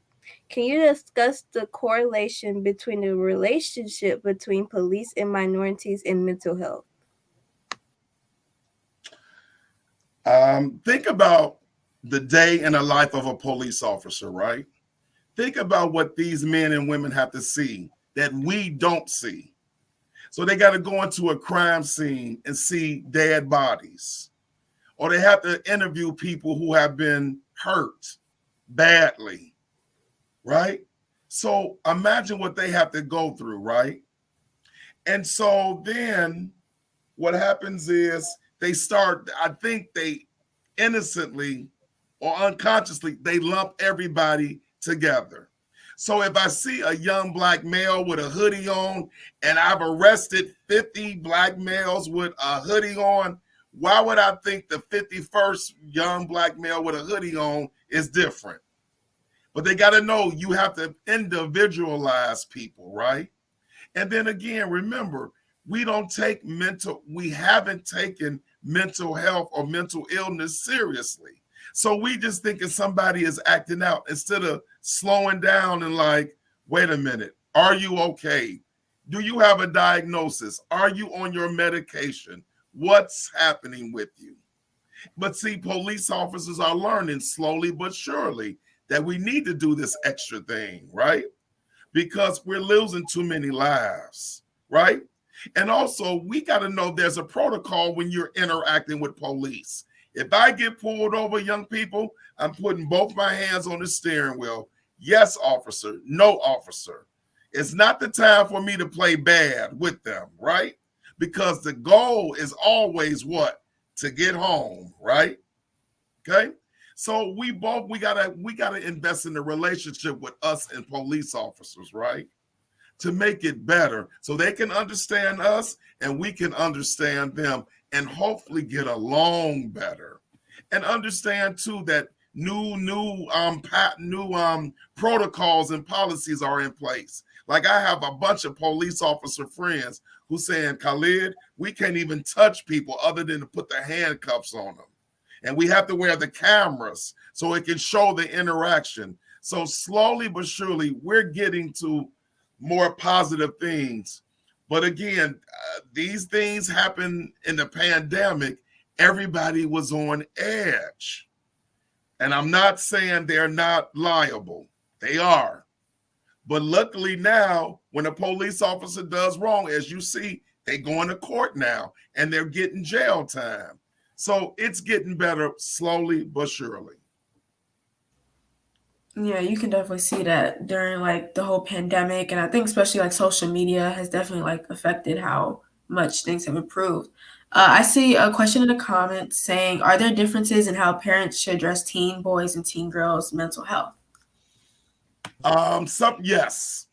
Can you discuss the correlation between the relationship between police and minorities in mental health? Think about the day in the life of a police officer, right? Think about what these men and women have to see that we don't see. So they got to go into a crime scene and see dead bodies, or they have to interview people who have been hurt badly, right? So imagine what they have to go through, right? And so then what happens is they start, I think they innocently or unconsciously, they lump everybody together. So if I see a young Black male with a hoodie on and I've arrested 50 Black males with a hoodie on, why would I think the 51st young Black male with a hoodie on is different? But they got to know you have to individualize people, right? And then again, remember, we haven't taken mental health or mental illness seriously. So we just thinking somebody is acting out instead of slowing down and like, wait a minute, are you okay? Do you have a diagnosis? Are you on your medication? What's happening with you? But see, police officers are learning slowly but surely that we need to do this extra thing, right? Because we're losing too many lives, right? And also, we got to know there's a protocol when you're interacting with police. If I get pulled over, young people, I'm putting both my hands on the steering wheel. Yes, officer. No, officer. It's not the time for me to play bad with them, right? Because the goal is always what? To get home, right? Okay. So we gotta invest in the relationship with us and police officers, right? To make it better so they can understand us and we can understand them and hopefully get along better. And understand too that new protocols and policies are in place. Like I have a bunch of police officer friends who saying, Khalid, we can't even touch people other than to put the handcuffs on them. And we have to wear the cameras so it can show the interaction. So slowly but surely, we're getting to more positive things. But again, these things happen in the pandemic. Everybody was on edge. And I'm not saying they're not liable. They are. But luckily now, when a police officer does wrong, as you see, they go into court now and they're getting jail time. So it's getting better slowly but surely. Yeah, you can definitely see that during like the whole pandemic, and I think especially like social media has definitely like affected how much things have improved. I see a question in the comments saying, are there differences in how parents should address teen boys and teen girls' mental health? Yes.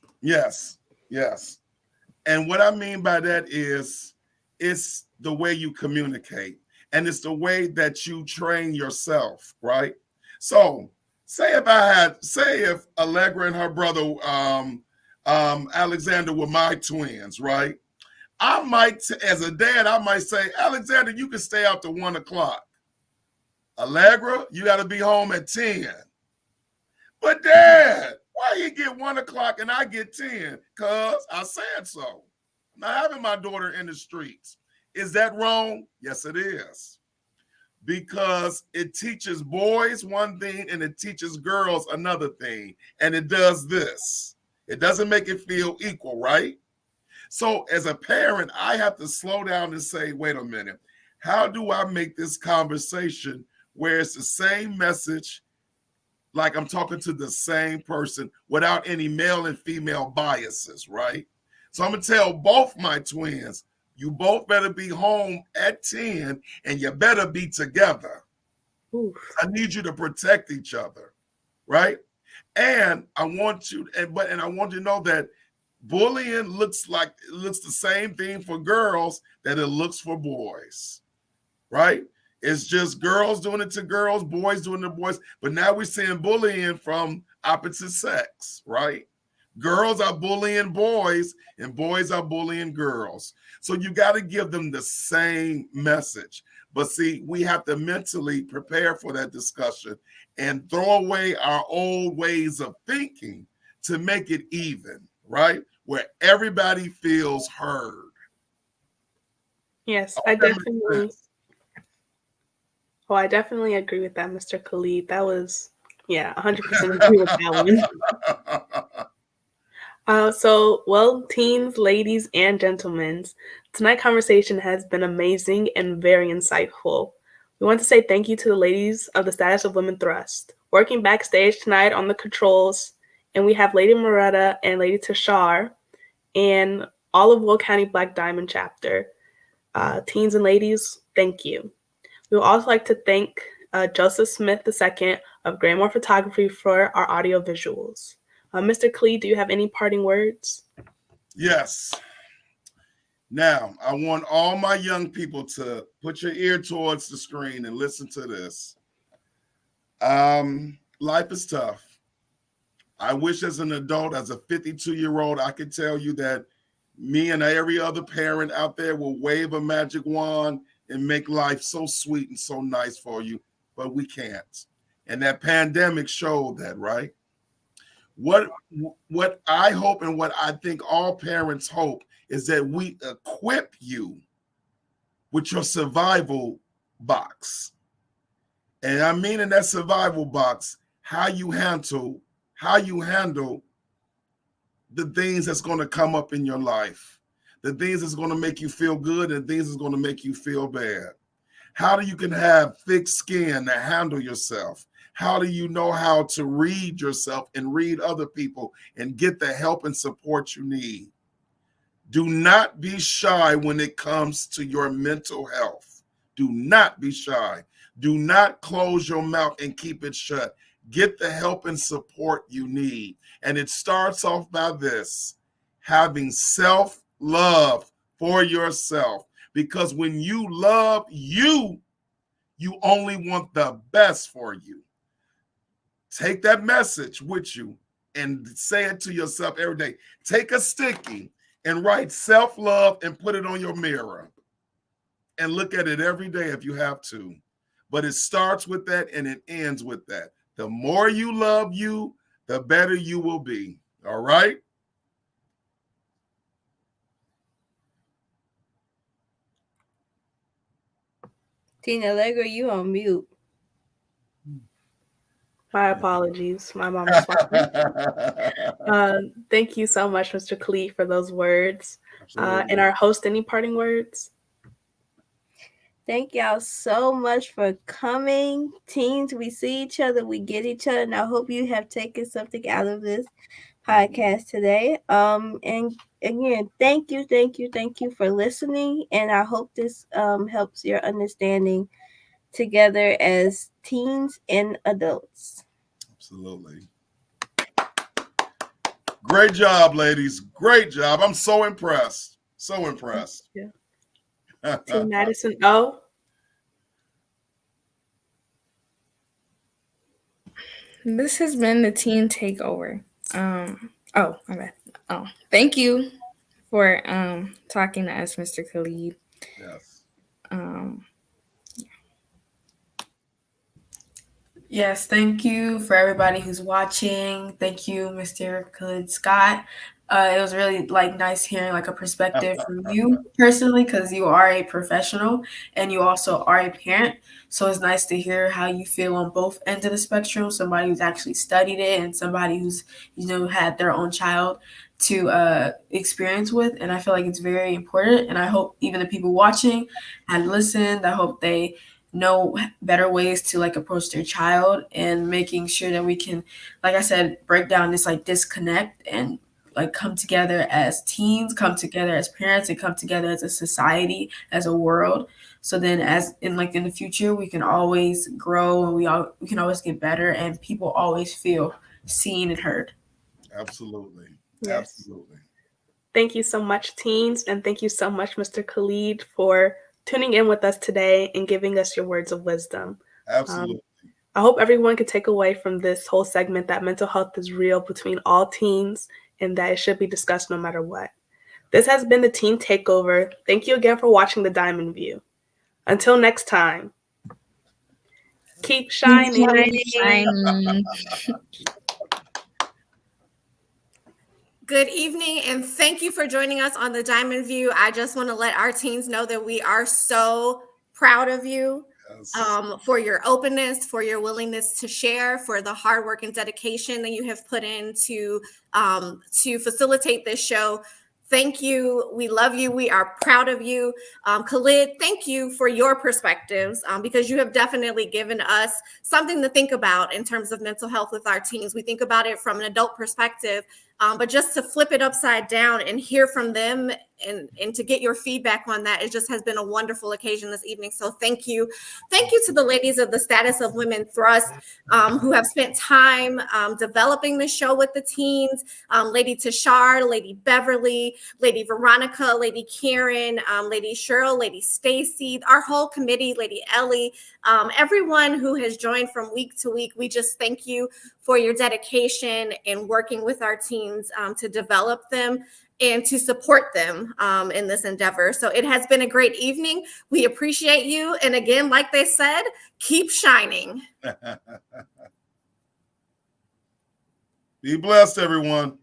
And what I mean by that is it's the way you communicate and it's the way that you train yourself, right? So say if Allegra and her brother Alexander were my twins, right? I might, as a dad, I might say, Alexander, you can stay out to 1 o'clock. Allegra, you got to be home at 10. But Dad, why you get 1 o'clock and I get 10? Because I said so. I'm not having my daughter in the streets. Is that wrong? Yes, it is. Because it teaches boys one thing and it teaches girls another thing. And it does this. It doesn't make it feel equal, right? So as a parent, I have to slow down and say, wait a minute. How do I make this conversation where it's the same message, like I'm talking to the same person without any male and female biases, right? So I'm gonna tell both my twins, you both better be home at 10 and you better be together. Oof. I need you to protect each other, right? And I want you, and I want you to know that bullying looks the same thing for girls that it looks for boys, right? It's just girls doing it to girls, boys doing it to boys. But now we're seeing bullying from opposite sex, right? Girls are bullying boys and boys are bullying girls. So you got to give them the same message. But see, we have to mentally prepare for that discussion and throw away our old ways of thinking to make it even, right? Where everybody feels heard. Yes, I definitely agree with that, Mr. Khalid. That was, 100% agree with that one. Teens, ladies, and gentlemen, tonight's conversation has been amazing and very insightful. We want to say thank you to the ladies of the Status of Women Thrust, working backstage tonight on the controls, and we have Lady Moretta and Lady Tashar, and all of Will County Black Diamond Chapter. Teens and ladies, thank you. We would also like to thank Joseph Smith II of Grandmore Photography for our audio visuals. Mr. Khalid, do you have any parting words? Yes. Now, I want all my young people to put your ear towards the screen and listen to this. Life is tough. I wish as an adult, as a 52-year-old, I could tell you that me and every other parent out there will wave a magic wand and make life so sweet and so nice for you, but we can't. And that pandemic showed that, right? What I hope and what I think all parents hope is that we equip you with your survival box. And I mean in that survival box, how you handle the things that's going to come up in your life, the things that's going to make you feel good and things that's going to make you feel bad. How do you can have thick skin to handle yourself? How do you know how to read yourself and read other people and get the help and support you need? Do not be shy when it comes to your mental health. Do not be shy. Do not close your mouth and keep it shut. Get the help and support you need. And it starts off by this, having self-love for yourself. Because when you love you, you only want the best for you. Take that message with you and say it to yourself every day. Take a sticky and write self-love and put it on your mirror. And look at it every day if you have to. But it starts with that and it ends with that. The more you love you, the better you will be. All right? Tina Allegra, you on mute. My apologies. My mom is watching. Thank you so much, Mr. Khalid, for those words. And our host, any parting words? Thank y'all so much for coming. Teens, we see each other, we get each other, and I hope you have taken something out of this podcast today. And again, thank you for listening. And I hope this helps your understanding together as teens and adults. Absolutely. Great job, ladies. Great job. I'm so impressed. So impressed. Yeah. Team Madison O. This has been the Teen Takeover. My bad. Thank you for talking to us, Mr. Khalid. Yes. Yes, thank you for everybody who's watching. Thank you, Mr. Khalid Scott. It was really nice hearing a perspective from you personally, because you are a professional and you also are a parent. So it's nice to hear how you feel on both ends of the spectrum. Somebody who's actually studied it and somebody who's had their own child to experience with. And I feel like it's very important. And I hope even the people watching had listened. I hope they know better ways to like approach their child, and making sure that we can, like I said, break down this like disconnect and like come together as teens, come together as parents, and come together as a society, as a world. So then as in like in the future, we can always grow, and we can always get better, and people always feel seen and heard. Absolutely. Yes. Absolutely. Thank you so much, teens, and thank you so much, Mr. Khalid, for tuning in with us today and giving us your words of wisdom. Absolutely. I hope everyone could take away from this whole segment that mental health is real between all teens and that it should be discussed no matter what. This has been the Teen Takeover. Thank you again for watching the Diamond View. Until next time, keep shining. Shining. Good evening, and thank you for joining us on the Diamond View. I just want to let our teens know that we are so proud of you. Yes. For your openness, for your willingness to share, for the hard work and dedication that you have put in to facilitate this show. Thank you. We love you. We are proud of you. Khalid, thank you for your perspectives because you have definitely given us something to think about in terms of mental health with our teens. We think about it from an adult perspective, but just to flip it upside down and hear from them and to get your feedback on that, it just has been a wonderful occasion this evening. So thank you. Thank you to the ladies of the Status of Women Thrust who have spent time developing the show with the teens. Lady Tashar, Lady Beverly, Lady Veronica, Lady Karen, Lady Cheryl, Lady Stacy, our whole committee, Lady Ellie, everyone who has joined from week to week. We just thank you for your dedication in working with our teens to develop them and to support them in this endeavor. So it has been a great evening. We appreciate you. And again, like they said, keep shining. Be blessed, everyone.